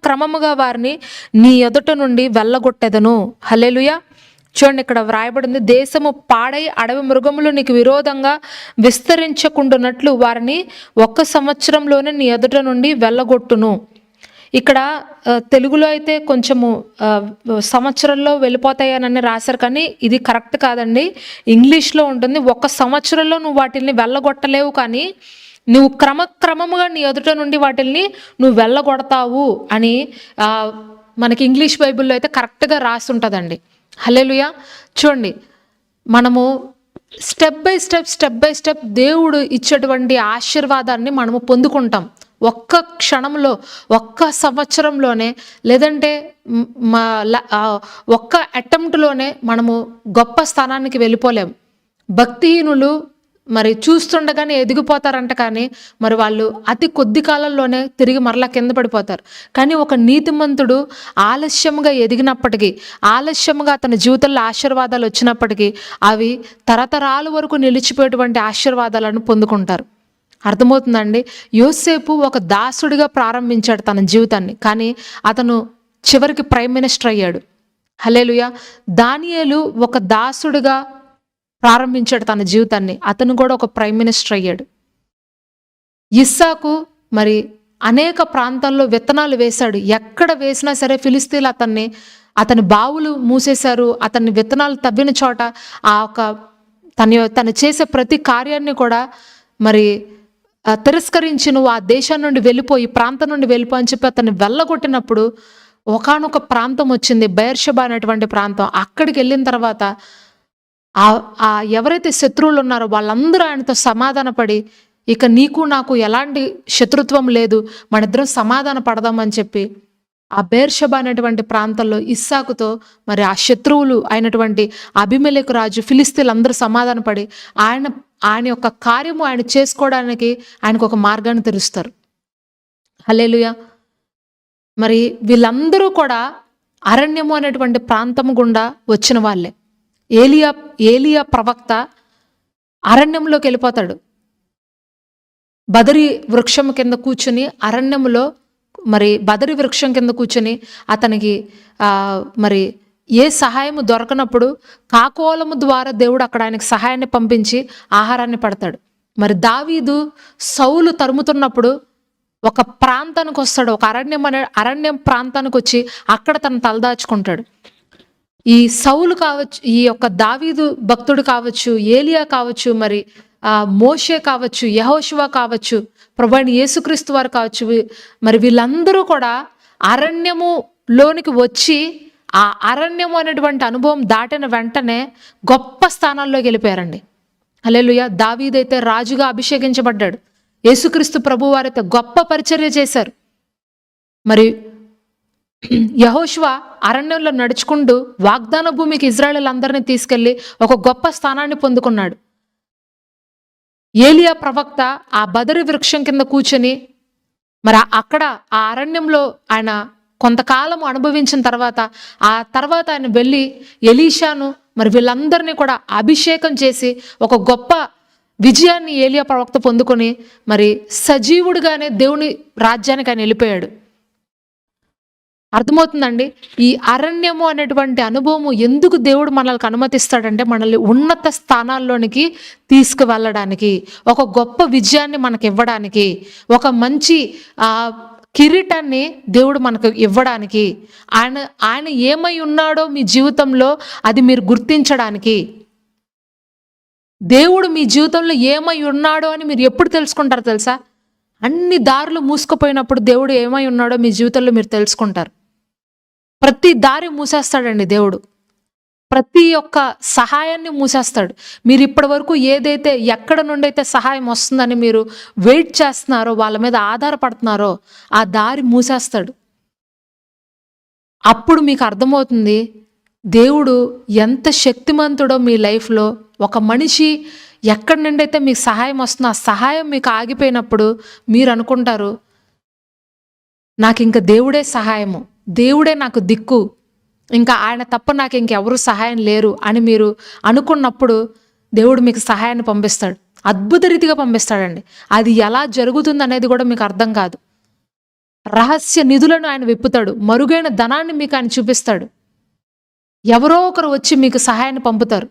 క్రమముగా వారిని నీ ఎదుట నుండి వెళ్ళగొట్టెదను. హల్లెలూయా. చూడండి, ఇక్కడ వ్రాయబడింది, దేశము పాడై అడవి మృగములు నీకు విరోధంగా విస్తరించకుండానట్లు వారిని 1 సంవత్సరంలోనే నీ ఎదుట నుండి వెళ్ళగొట్టును. ఇక్కడ తెలుగులో అయితే కొంచెము సంవత్సరంలో వెళ్ళిపోతాయని రాశారు, కానీ ఇది కరెక్ట్ కాదండి. ఇంగ్లీష్లో ఉంటుంది, 1 సంవత్సరంలో నువ్వు వాటిల్ని వెళ్ళగొట్టలేవు, కానీ నువ్వు క్రమముగా నీ ఎదుట నుండి వాటిల్ని నువ్వు వెళ్ళగొడతావు అని మనకి ఇంగ్లీష్ బైబిల్లో అయితే కరెక్ట్గా రాసి ఉంటుందండి. హల్లెలూయా. చూడండి, మనము స్టెప్ బై స్టెప్ దేవుడు ఇచ్చేటువంటి ఆశీర్వాదాన్ని మనము పొందుకుంటాం. 1 క్షణంలో, 1 సంవత్సరంలోనే, లేదంటే 1 అటెంప్ట్లోనే మనము గొప్ప స్థానానికి వెళ్ళిపోలేము. భక్తిహీనులు మరి చూస్తుండగానే ఎదిగిపోతారంట, కానీ మరి వాళ్ళు అతి కొద్ది కాలంలోనే తిరిగి మరలా కింద పడిపోతారు. కానీ ఒక నీతిమంతుడు ఆలస్యంగా ఎదిగినప్పటికీ, ఆలస్యంగా అతని జీవితంలో ఆశీర్వాదాలు వచ్చినప్పటికీ అవి తరతరాల వరకు నిలిచిపోయేటువంటి ఆశీర్వాదాలను పొందుకుంటారు. అర్థమవుతుందండి? యోసేపు ఒక దాసుడిగా ప్రారంభించాడు తన జీవితాన్ని, కానీ అతను చివరికి ప్రైమ్ మినిస్టర్ అయ్యాడు. హల్లెలూయా. దానియేలు ఒక దాసుడిగా ప్రారంభించాడు తన జీవితాన్ని, అతను కూడా ఒక ప్రైమ్ మినిస్టర్ అయ్యాడు. ఇస్సాకు మరి అనేక ప్రాంతాల్లో విత్తనాలు వేశాడు. ఎక్కడ వేసినా సరే ఫిలిస్తీన్లు అతని బావులు మూసేశారు. అతన్ని విత్తనాలు తవ్విన చోట తను చేసే ప్రతి కార్యాన్ని కూడా మరి తిరస్కరించి నువ్వు ఆ దేశం నుండి వెళ్ళిపోయి, ప్రాంతం నుండి వెళ్ళిపో అని చెప్పి అతన్ని వెళ్ళగొట్టినప్పుడు ఒకానొక ప్రాంతం వచ్చింది, బెయేర్షెబా అనేటువంటి ప్రాంతం. అక్కడికి వెళ్ళిన తర్వాత ఎవరైతే శత్రువులు ఉన్నారో వాళ్ళందరూ ఆయనతో సమాధానపడి, ఇక నీకు నాకు ఎలాంటి శత్రుత్వం లేదు, మన ఇద్దరం సమాధాన పడదామని చెప్పి ఆ బెయేర్షెబా అనేటువంటి ప్రాంతంలో ఇస్సాకుతో మరి ఆ శత్రువులు అయినటువంటి అబీమెలెకు రాజు, ఫిలిస్తీన్లు అందరూ సమాధానపడి ఆయన యొక్క కార్యము ఆయన చేసుకోవడానికి ఆయనకు ఒక మార్గాన్ని తెరుస్తారు. హల్లెలూయా. మరి వీళ్ళందరూ కూడా అరణ్యము అనేటువంటి ప్రాంతము గుండా వచ్చిన వాళ్ళే. ఏలియా ఏలియా ప్రవక్త అరణ్యంలోకి వెళ్ళిపోతాడు. బదరి వృక్షం కింద కూర్చుని అరణ్యములో, మరి బదరి వృక్షం కింద కూర్చుని అతనికి మరి ఏ సహాయము దొరకనప్పుడు కాకోలము ద్వారా దేవుడు అక్కడ ఆయనకు సహాయాన్ని పంపించి ఆహారాన్ని పెడతాడు. మరి దావీదు సౌలు తరుముతున్నప్పుడు ఒక ప్రాంతానికి వస్తాడు, ఒక అరణ్యం ప్రాంతానికి వచ్చి అక్కడ తను తలదాచుకుంటాడు. ఈ సౌలు కావచ్చు, ఈ యొక్క దావీదు భక్తుడు కావచ్చు, ఏలియా కావచ్చు, మరి మోషే కావచ్చు, యెహోషువ కావచ్చు, ప్రభువైన యేసుక్రీస్తు వారు కావచ్చు, మరి వీళ్ళందరూ కూడా అరణ్యములోనికి వచ్చి ఆ అరణ్యము అనేటువంటి అనుభవం దాటిన వెంటనే గొప్ప స్థానాల్లోకి వెళ్ళిపోయారండి. హల్లెలూయా. దావీదైతే రాజుగా అభిషేకించబడ్డాడు. యేసుక్రీస్తు ప్రభు వారైతే గొప్ప పరిచర్య చేశారు. మరి యెహోషువ అరణ్యంలో నడుచుకుంటూ వాగ్దాన భూమికి ఇజ్రాయేలీలందరినీ తీసుకెళ్లి ఒక గొప్ప స్థానాన్ని పొందుకున్నాడు. ఏలియా ప్రవక్త ఆ బదరి వృక్షం కింద కూర్చొని మరి అక్కడ ఆ అరణ్యంలో ఆయన కొంతకాలం అనుభవించిన తర్వాత ఆ తర్వాత ఆయన వెళ్ళి ఎలీషాను మరి వీళ్ళందరినీ కూడా అభిషేకం చేసి ఒక గొప్ప విజయాన్ని ఏలియా ప్రవక్త పొందుకొని మరి సజీవుడిగానే దేవుని రాజ్యానికి ఆయన వెళ్ళిపోయాడు. అర్థమవుతుందండి? ఈ అరణ్యము అనేటువంటి అనుభవము ఎందుకు దేవుడు మనల్ని అనుమతిస్తాడంటే మనల్ని ఉన్నత స్థానాల్లోనికి తీసుకువెళ్ళడానికి, ఒక గొప్ప విజయాన్ని మనకు ఇవ్వడానికి, ఒక మంచి కిరీటాన్ని దేవుడు మనకు ఇవ్వడానికి, ఆయన ఏమై ఉన్నాడో మీ జీవితంలో అది మీరు గుర్తించడానికి. దేవుడు మీ జీవితంలో ఏమై ఉన్నాడో అని మీరు ఎప్పుడు తెలుసుకుంటారు తెలుసా? అన్ని దారులు మూసుకుపోయినప్పుడు దేవుడు ఏమై ఉన్నాడో మీ జీవితంలో మీరు తెలుసుకుంటారు. ప్రతి దారి మూసేస్తాడండి దేవుడు. ప్రతి ఒక్క సహాయాన్ని మూసేస్తాడు. మీరు ఇప్పటి వరకు ఏదైతే ఎక్కడ నుండి అయితే సహాయం వస్తుందని మీరు వెయిట్ చేస్తున్నారో, వాళ్ళ మీద ఆధారపడుతున్నారో ఆ దారి మూసేస్తాడు. అప్పుడు మీకు అర్థమవుతుంది దేవుడు ఎంత శక్తిమంతుడో మీ లైఫ్లో. ఒక మనిషి ఎక్కడి నుండి అయితే మీకు సహాయం వస్తుందో ఆ సహాయం మీకు ఆగిపోయినప్పుడు మీరు అనుకుంటారు, నాకు ఇంకా దేవుడే సహాయము, దేవుడే నాకు దిక్కు, ఇంకా ఆయన తప్ప నాకు ఇంకెవరు సహాయం లేరు అని మీరు అనుకున్నప్పుడు దేవుడు మీకు సహాయాన్ని పంపిస్తాడు. అద్భుత రీతిగా పంపిస్తాడండి. అది ఎలా జరుగుతుంది అనేది కూడా మీకు అర్థం కాదు. రహస్య నిధులను ఆయన విప్పుతాడు. మరుగైన ధనాన్ని మీకు ఆయన చూపిస్తాడు. ఎవరో ఒకరు వచ్చి మీకు సహాయాన్ని పంపుతారు.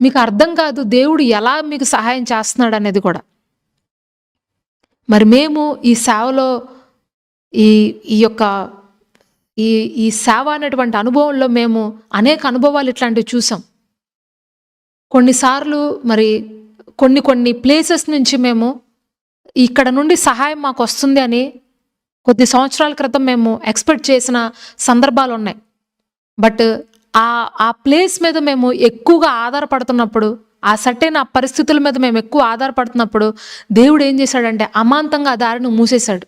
మీకు అర్థం కాదు దేవుడు ఎలా మీకు సహాయం చేస్తున్నాడు అనేది కూడా. మరి మేము ఈ సేవలో ఈ యొక్క ఈ సేవ అనేటువంటి అనుభవంలో మేము అనేక అనుభవాలు ఇట్లాంటివి చూసాం. కొన్నిసార్లు మరి కొన్ని ప్లేసెస్ నుంచి మేము ఇక్కడ నుండి సహాయం మాకు వస్తుంది అని కొద్ది సంవత్సరాల క్రితం మేము ఎక్స్పెక్ట్ చేసిన సందర్భాలు ఉన్నాయి. బట్ ఆ ప్లేస్ మీద మేము ఎక్కువగా ఆధారపడుతున్నప్పుడు, ఆ సర్టైన్ ఆ పరిస్థితుల మీద మేము ఎక్కువ ఆధారపడుతున్నప్పుడు దేవుడు ఏం చేశాడంటే అమాంతంగా ఆ దారిని మూసేశాడు.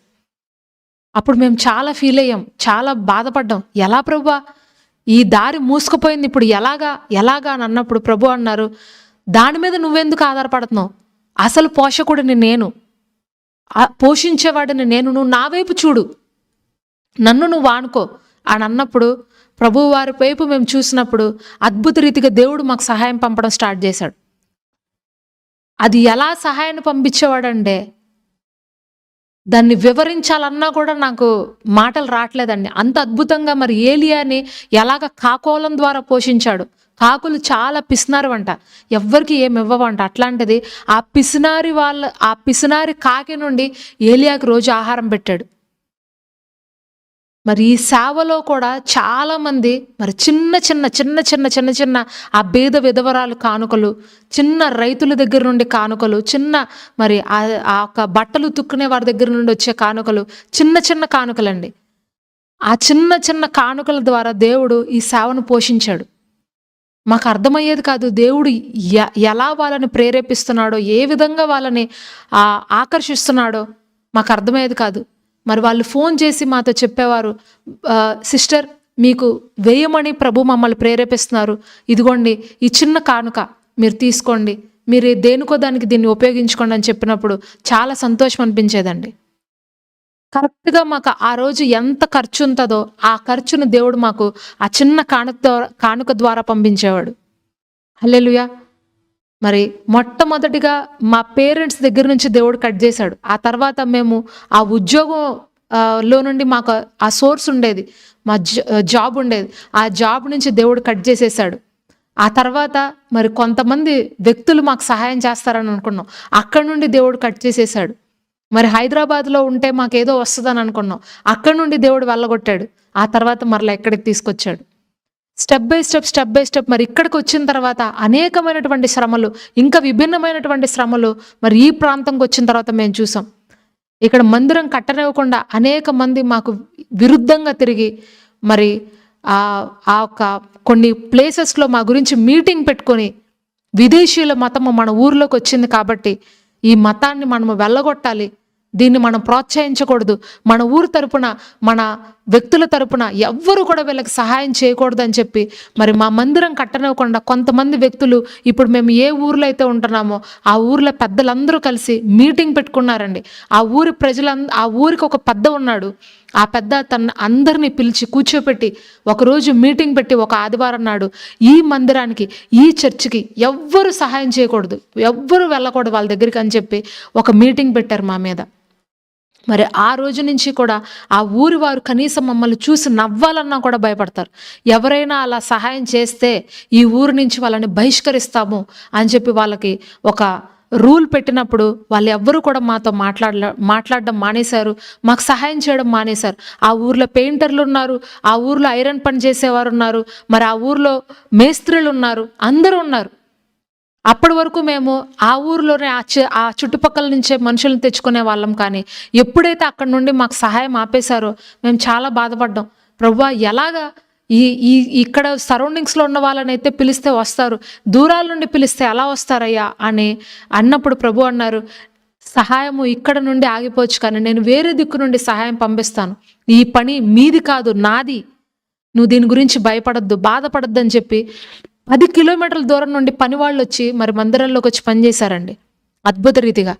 అప్పుడు మేము చాలా ఫీల్ అయ్యాం, చాలా బాధపడ్డాం. ఎలా ప్రభువా ఈ దారి మూసుకుపోయింది, ఇప్పుడు ఎలాగా అని అన్నప్పుడు ప్రభు అన్నారు, దాని మీద నువ్వెందుకు ఆధారపడుతున్నావు? అసలు పోషకుడిని నేను, పోషించేవాడిని నేను, నువ్వు నా వైపు చూడు, నన్ను నువ్వు ఆనుకో అని అన్నప్పుడు ప్రభు వారి వైపు మేము చూసినప్పుడు అద్భుత రీతిగా దేవుడు మాకు సహాయం పంపడం స్టార్ట్ చేశాడు. అది ఎలా సహాయాన్ని పంపించేవాడంటే దాన్ని వివరించాలన్నా కూడా నాకు మాటలు రావట్లేదండి. అంత అద్భుతంగా మరి ఏలియాని ఎలాగ కాకోలం ద్వారా పోషించాడు. కాకులు చాలా పిసినారు అంట, ఎవ్వరికి ఏమి ఇవ్వవంట. అట్లాంటిది ఆ పిసినారి కాకి నుండి ఏలియాకి రోజు ఆహారం పెట్టాడు. మరి ఈ సేవలో కూడా చాలామంది మరి చిన్న ఆ బీద విధవరాలు కానుకలు, చిన్న రైతుల దగ్గర నుండి కానుకలు, చిన్న మరి ఆ యొక్క బట్టలు తుక్కునే వారి దగ్గర నుండి వచ్చే కానుకలు, చిన్న కానుకలండి. ఆ చిన్న కానుకల ద్వారా దేవుడు ఈ సేవను పోషించాడు. మాకు అర్థమయ్యేది కాదు దేవుడు ఎలా వాళ్ళని ప్రేరేపిస్తున్నాడో, ఏ విధంగా వాళ్ళని ఆకర్షిస్తున్నాడో మాకు అర్థమయ్యేది కాదు. మరి వాళ్ళు ఫోన్ చేసి మాతో చెప్పేవారు, సిస్టర్ మీకు వేయమని ప్రభు మమ్మల్ని ప్రేరేపిస్తున్నారు, ఇదిగోండి ఈ చిన్న కానుక మీరు తీసుకోండి, మీరు దేనికో దానికి దీన్ని ఉపయోగించుకోండి అని చెప్పినప్పుడు చాలా సంతోషం అనిపించేదండి. కరెక్ట్గా మాకు ఆ రోజు ఎంత ఖర్చు ఉంటుందో ఆ ఖర్చును దేవుడు మాకు ఆ చిన్న కానుక ద్వారా పంపించేవాడు. హల్లెలూయా. మరి మొట్టమొదటిగా మా పేరెంట్స్ దగ్గర నుంచి దేవుడు కట్ చేశాడు. ఆ తర్వాత మేము ఆ ఉద్యోగం లో నుండి మాకు ఆ సోర్స్ ఉండేది. మా జాబ్ ఉండేది. ఆ జాబ్ నుంచి దేవుడు కట్ చేసేసాడు. ఆ తర్వాత మరి కొంతమంది వ్యక్తులు మాకు సహాయం చేస్తారని అనుకున్నాం. అక్కడి నుండి దేవుడు కట్ చేసేసాడు. మరి హైదరాబాద్‌లో ఉంటే మాకేదో వస్తదని అనుకున్నాం. అక్కడి నుండి దేవుడు వెళ్ళగొట్టాడు. ఆ తర్వాత మరలా ఇక్కడికి తీసుకొచ్చాడు. స్టెప్ బై స్టెప్ మరి ఇక్కడికొచ్చిన తర్వాత అనేకమైనటువంటి శ్రమలు, ఇంకా విభిన్నమైనటువంటి శ్రమలు మరి ఈ ప్రాంతంకి వచ్చిన తర్వాత మేము చూసాం. ఇక్కడ మందిరం కట్టనివ్వకుండా అనేక మంది మాకు విరుద్ధంగా తిరిగి మరి ఆ ఒక కొన్ని ప్లేసెస్‌లో మా గురించి మీటింగ్ పెట్టుకొని విదేశీయుల మతము మన ఊర్లోకి వచ్చింది కాబట్టి ఈ మతాన్ని మనము వెళ్ళగొట్టాలి. దీన్ని మనం ప్రోత్సహించకూడదు. మన ఊరు తరపున, మన వ్యక్తుల తరపున ఎవ్వరు కూడా వీళ్ళకి సహాయం చేయకూడదని చెప్పి మరి మా మందిరం కట్టనివ్వకుండా కొంతమంది వ్యక్తులు ఇప్పుడు మేము ఏ ఊర్లో అయితే ఉంటున్నామో ఆ ఊర్లో పెద్దలందరూ కలిసి మీటింగ్ పెట్టుకున్నారండి. ఆ ఊరి ఆ ఊరికి ఒక పెద్ద ఉన్నాడు. ఆ పెద్ద తన అందరినీ పిలిచి కూర్చోపెట్టి ఒకరోజు మీటింగ్ పెట్టి ఒక ఆదివారం నాడు ఈ మందిరానికి, ఈ చర్చికి ఎవ్వరు సహాయం చేయకూడదు, ఎవ్వరు వెళ్ళకూడదు వాళ్ళ దగ్గరికి అని చెప్పి ఒక మీటింగ్ పెట్టారు మా మీద. మరి ఆ రోజు నుంచి కూడా ఆ ఊరి వారు కనీసం మమ్మల్ని చూసి నవ్వాలన్నా కూడా భయపడతారు. ఎవరైనా అలా సహాయం చేస్తే ఈ ఊరు నుంచి వాళ్ళని బహిష్కరిస్తాము అని చెప్పి వాళ్ళకి ఒక రూల్ పెట్టినప్పుడు వాళ్ళు ఎవ్వరూ కూడా మాతో మాట్లాడడం మానేశారు. మాకు సహాయం చేయడం మానేశారు. ఆ ఊర్లో పెయింటర్లు ఉన్నారు, ఆ ఊర్లో ఐరన్ పని చేసేవారు ఉన్నారు, మరి ఆ ఊర్లో మేస్త్రీలు ఉన్నారు, అందరూ ఉన్నారు. అప్పటి వరకు మేము ఆ ఊరిలోనే ఆ చుట్టుపక్కల నుంచే మనుషులను తెచ్చుకునే వాళ్ళం. కానీ ఎప్పుడైతే అక్కడి నుండి మాకు సహాయం ఆపేశారో మేము చాలా బాధపడ్డాం. ప్రభువా, ఎలాగా ఈ ఈ ఇక్కడ సరౌండింగ్స్లో ఉన్న వాళ్ళనైతే పిలిస్తే వస్తారు, దూరాల నుండి పిలిస్తే ఎలా వస్తారయ్యా అని అన్నప్పుడు ప్రభు అన్నారు, సహాయము ఇక్కడ నుండి ఆగిపోవచ్చు కానీ నేను వేరే దిక్కు నుండి సహాయం పంపిస్తాను. ఈ పని మీది కాదు, నాది. నువ్వు దీని గురించి భయపడద్దు, బాధపడద్దు అని చెప్పి 10 కిలోమీటర్ల దూరం నుండి పనివాళ్ళు వచ్చి మరి మందిరంలోకి వచ్చి పనిచేశారండి. అద్భుత రీతిగా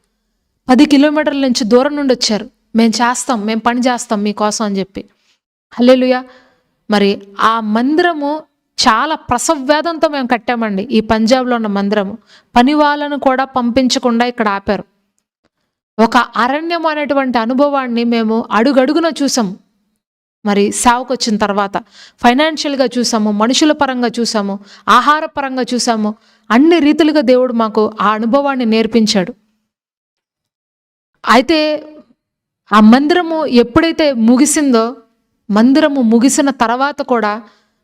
10 కిలోమీటర్ల నుంచి దూరం నుండి వచ్చారు. మేము పని చేస్తాం మీకోసం అని చెప్పి. హల్లెలూయా. మరి ఆ మందిరము చాలా ప్రసవ్వేదంతో మేము కట్టామండి. ఈ పంజాబ్లో ఉన్న మందిరము పని వాళ్ళను కూడా పంపించకుండా ఇక్కడ ఆపారు. ఒక అరణ్యం అనేటువంటి అనుభవాన్ని మేము అడుగడుగున చూసాం. మరి సేవకు వచ్చిన తర్వాత ఫైనాన్షియల్గా చూసాము, మనుషుల పరంగా చూసాము, ఆహార పరంగా చూసాము. అన్ని రీతులుగా దేవుడు మాకు ఆ అనుభవాన్ని నేర్పించాడు. అయితే ఆ మందిరము ఎప్పుడైతే ముగిసిందో, మందిరము ముగిసిన తర్వాత కూడా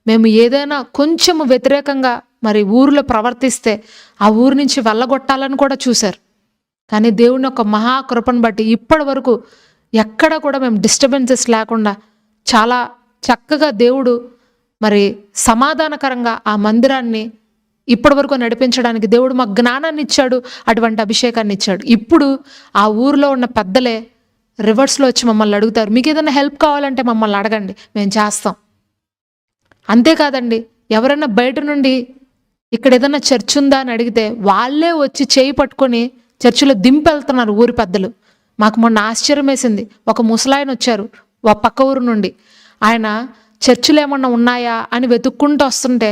మేము ఏదైనా కొంచెము వ్యతిరేకంగా మరి ఊరిలో ప్రవర్తిస్తే ఆ ఊరి నుంచి వెళ్ళగొట్టాలని కూడా చూశారు. కానీ దేవుని యొక్క మహాకృపను బట్టి ఇప్పటి వరకు ఎక్కడ కూడా మేము డిస్టర్బెన్సెస్ లేకుండా చాలా చక్కగా దేవుడు మరి సమాధానకరంగా ఆ మందిరాన్ని ఇప్పటి వరకు నడిపించడానికి దేవుడు మాకు జ్ఞానాన్ని ఇచ్చాడు, అటువంటి అభిషేకాన్ని ఇచ్చాడు. ఇప్పుడు ఆ ఊరిలో ఉన్న పెద్దలే రివర్స్లో వచ్చి మమ్మల్ని అడుగుతారు, మీకు ఏదైనా హెల్ప్ కావాలంటే మమ్మల్ని అడగండి, మేము చేస్తాం. అంతేకాదండి, ఎవరైనా బయట నుండి ఇక్కడ ఏదైనా చర్చ్ ఉందా అని అడిగితే వాళ్ళే వచ్చి చేయి పట్టుకొని చర్చిలో దింపెళ్తున్నారు ఊరి పెద్దలు. మాకు మొన్న ఆశ్చర్యం వేసింది. ఒక ముసలాయన వచ్చారు పక్క ఊరు నుండి. ఆయన చర్చిలు ఏమన్నా ఉన్నాయా అని వెతుక్కుంటూ వస్తుంటే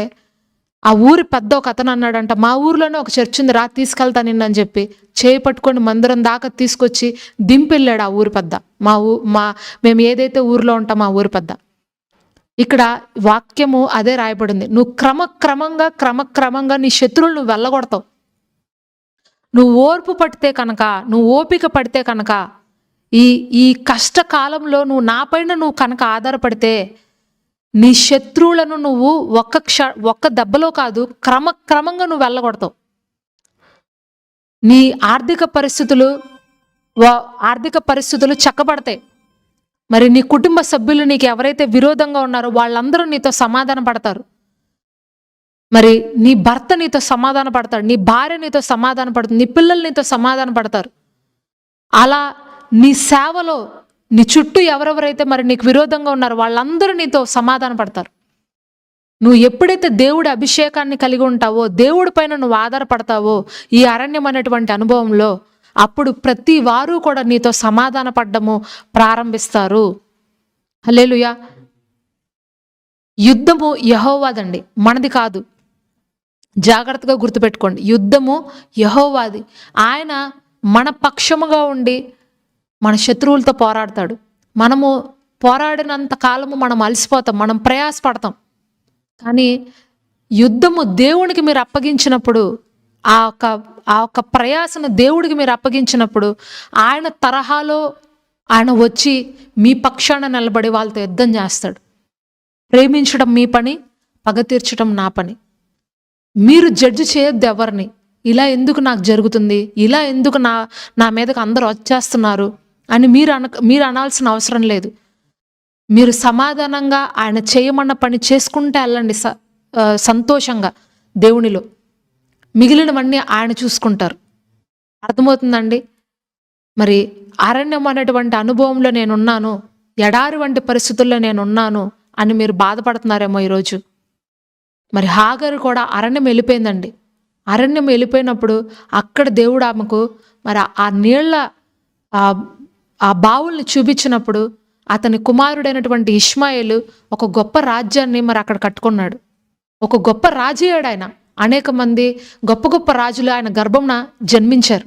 ఆ ఊరి పెద్ద ఒక అతను అన్నాడంట, మా ఊర్లోనే ఒక చర్చ్ ఉంది, రా తీసుకెళ్తా నిన్నని చెప్పి చేయి పట్టుకొని మందిరం దాకా తీసుకొచ్చి దింపెళ్ళాడు ఆ ఊరి పెద్ద. మేము ఏదైతే ఊర్లో ఉంటామో ఆ ఊరి పెద్ద. ఇక్కడ వాక్యము అదే రాయబడింది, నువ్వు క్రమక్రమంగా నీ శత్రువులు నువ్వు వెళ్ళగొడతావు. నువ్వు ఓర్పు పడితే కనుక, నువ్వు ఓపిక పడితే కనుక, ఈ కష్టకాలంలో నువ్వు నాపైన నువ్వు కనుక ఆధారపడితే నీ శత్రువులను నువ్వు ఒక్క దెబ్బలో కాదు, క్రమక్రమంగా నువ్వు వెళ్ళగొడతావు. నీ ఆర్థిక పరిస్థితులు చక్కబడతాయి. మరి నీ కుటుంబ సభ్యులు నీకు ఎవరైతే విరోధంగా ఉన్నారో వాళ్ళందరూ నీతో సమాధాన పడతారు. మరి నీ భర్త నీతో సమాధాన పడతాడు, నీ భార్య నీతో సమాధాన పడుతుంది, నీ పిల్లలు నీతో సమాధాన పడతారు. అలా నీ సేవలో నీ చుట్టూ ఎవరెవరైతే మరి నీకు విరోధంగా ఉన్నారో వాళ్ళందరూ నీతో సమాధాన పడతారు. నువ్వు ఎప్పుడైతే దేవుడి అభిషేకాన్ని కలిగి ఉంటావో, దేవుడి పైన నువ్వు ఆధారపడతావో, ఈ అరణ్యం అనేటువంటి అనుభవంలో అప్పుడు ప్రతి వారు కూడా నీతో సమాధాన పడ్డము ప్రారంభిస్తారు. హల్లెలూయా. యుద్ధము యెహోవాదండి, మనది కాదు. జాగ్రత్తగా గుర్తుపెట్టుకోండి, యుద్ధము యెహోవాది. ఆయన మన పక్షముగా ఉండి మన శత్రువులతో పోరాడతాడు. మనము పోరాడినంత కాలము మనం అలసిపోతాం, మనం ప్రయాసపడతాం. కానీ యుద్ధము దేవునికి మీరు అప్పగించినప్పుడు, ఆ ఒక్క ప్రయాసను దేవుడికి మీరు అప్పగించినప్పుడు, ఆయన తరహాలో ఆయన వచ్చి మీ పక్షాన నిలబడి వాళ్ళతో యుద్ధం చేస్తాడు. ప్రేమించడం మీ పని, పగ తీర్చడం నా పని. మీరు జడ్జి చేయొద్దు ఎవరిని. ఇలా ఎందుకు నాకు జరుగుతుంది, ఇలా ఎందుకు నా మీదకి అందరూ వచ్చేస్తున్నారు అని మీరు అనాల్సిన అవసరం లేదు. మీరు సమాధానంగా ఆయన చేయమన్న పని చేసుకుంటే వెళ్ళండి, సంతోషంగా దేవునిలో. మిగిలినవన్నీ ఆయన చూసుకుంటారు. అర్థమవుతుందండి? మరి అరణ్యం అనేటువంటి అనుభవంలో నేనున్నాను, ఎడారి వంటి పరిస్థితుల్లో నేనున్నాను అని మీరు బాధపడుతున్నారేమో ఈరోజు. మరి హాగరు కూడా అరణ్యం వెళ్ళిపోయిందండి. అరణ్యం వెళ్ళిపోయినప్పుడు అక్కడ దేవుడు ఆమెకు మరి ఆ నీళ్ల ఆ బావుల్ని చూపించినప్పుడు అతని కుమారుడైనటువంటి ఇష్మాయేలు ఒక గొప్ప రాజ్యాన్ని మరి అక్కడ కట్టుకున్నాడు. ఒక గొప్ప రాజు అయ్యాడు ఆయన. అనేక మంది గొప్ప గొప్ప రాజులు ఆయన గర్భంన జన్మించారు.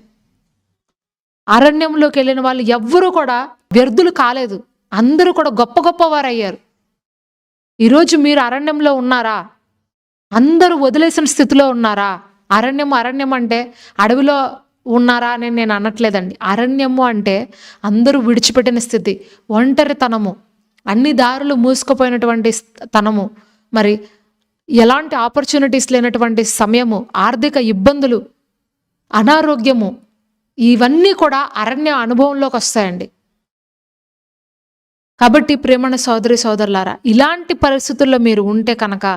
అరణ్యంలోకి వెళ్ళిన వాళ్ళు ఎవ్వరూ కూడా వ్యర్థులు కాలేదు, అందరూ కూడా గొప్ప గొప్పవారు అయ్యారు. ఈరోజు మీరు అరణ్యంలో ఉన్నారా? అందరూ వదిలేసిన స్థితిలో ఉన్నారా? అరణ్యం అంటే అడవిలో ఉన్నారా అని నేను అనట్లేదండి. అరణ్యము అంటే అందరూ విడిచిపెట్టిన స్థితి, ఒంటరితనము, అన్ని దారులు మూసుకుపోయినటువంటి తనము, మరి ఎలాంటి ఆపర్చునిటీస్ లేనటువంటి సమయము, ఆర్థిక ఇబ్బందులు, అనారోగ్యము, ఇవన్నీ కూడా అరణ్య అనుభవంలోకి వస్తాయండి. కాబట్టి ప్రేమణ సోదరి సోదరులారా, ఇలాంటి పరిస్థితుల్లో మీరు ఉంటే కనుక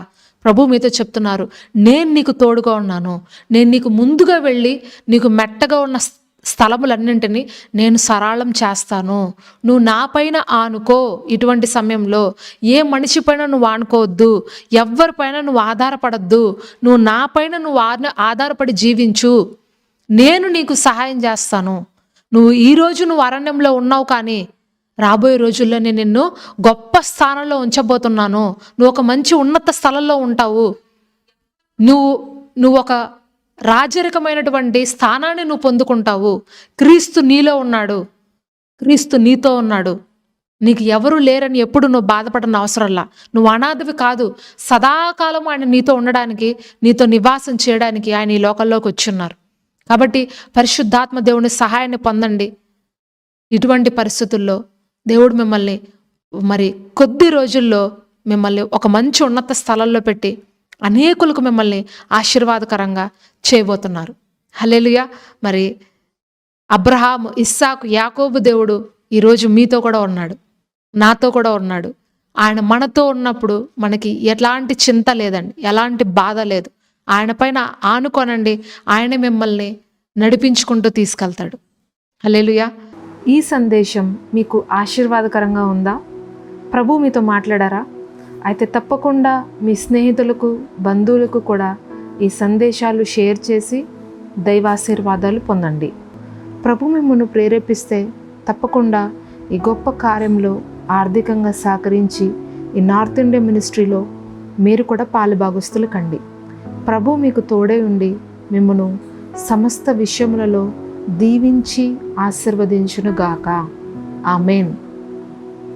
ప్రభు మీతో చెప్తున్నారు, నేను నీకు తోడుగా ఉన్నాను. నేను నీకు ముందుగా వెళ్ళి నీకు మెట్టగా ఉన్న స్థలములన్నింటినీ నేను సరళం చేస్తాను. నువ్వు నా పైన ఆనుకో. ఇటువంటి సమయంలో ఏ మనిషి పైన నువ్వు ఆనుకోవద్దు, ఎవరిపైన నువ్వు ఆధారపడద్దు. నువ్వు నా పైన నువ్వు ఆధారపడి జీవించు. నేను నీకు సహాయం చేస్తాను. ఈరోజు నువ్వు అరణ్యంలో ఉన్నావు, కానీ రాబోయే రోజుల్లో నేను నిన్ను గొప్ప స్థానంలో ఉంచబోతున్నాను. నువ్వు ఒక మంచి ఉన్నత స్థలంలో ఉంటావు. నువ్వు ఒక రాజరికమైనటువంటి స్థానాన్ని నువ్వు పొందుకుంటావు. క్రీస్తు నీలో ఉన్నాడు, క్రీస్తు నీతో ఉన్నాడు. నీకు ఎవరు లేరని ఎప్పుడు నువ్వు బాధపడని అవసరంలా. నువ్వు అనాథవి కాదు. సదాకాలం ఆయన నీతో ఉండడానికి, నీతో నివాసం చేయడానికి ఆయన ఈ లోకంలోకి వచ్చున్నారు. కాబట్టి పరిశుద్ధాత్మ దేవుని సహాయాన్ని పొందండి. ఇటువంటి పరిస్థితుల్లో దేవుడు మిమ్మల్ని మరి కొద్ది రోజుల్లో మిమ్మల్ని ఒక మంచి ఉన్నత స్థలంలో పెట్టి అనేకులకు మిమ్మల్ని ఆశీర్వాదకరంగా చేయబోతున్నారు. హల్లెలూయా. మరి అబ్రహాము, ఇస్సాకు, యాకోబు దేవుడు ఈరోజు మీతో కూడా ఉన్నాడు, నాతో కూడా ఉన్నాడు. ఆయన మనతో ఉన్నప్పుడు మనకి ఎలాంటి చింత లేదండి, ఎలాంటి బాధ లేదు. ఆయన పైన ఆనుకోనండి, ఆయన మిమ్మల్ని నడిపించుకుంటూ తీసుకెళ్తాడు. హల్లెలూయా. ఈ సందేశం మీకు ఆశీర్వాదకరంగా ఉందా? ప్రభు మీతో మాట్లాడారా? అయితే తప్పకుండా మీ స్నేహితులకు, బంధువులకు కూడా ఈ సందేశాలు షేర్ చేసి దైవాశీర్వాదాలు పొందండి. ప్రభు మిమ్మల్ని ప్రేరేపిస్తే తప్పకుండా ఈ గొప్ప కార్యంలో ఆర్థికంగా సహకరించి ఈ నార్త్ ఇండియా మినిస్ట్రీలో మీరు కూడా పాలుభాగస్తులు కండి. ప్రభు మీకు తోడై ఉండి మిమ్మను సమస్త విషయములలో దీవించి ఆశీర్వదించునుగాక. ఆమేన్.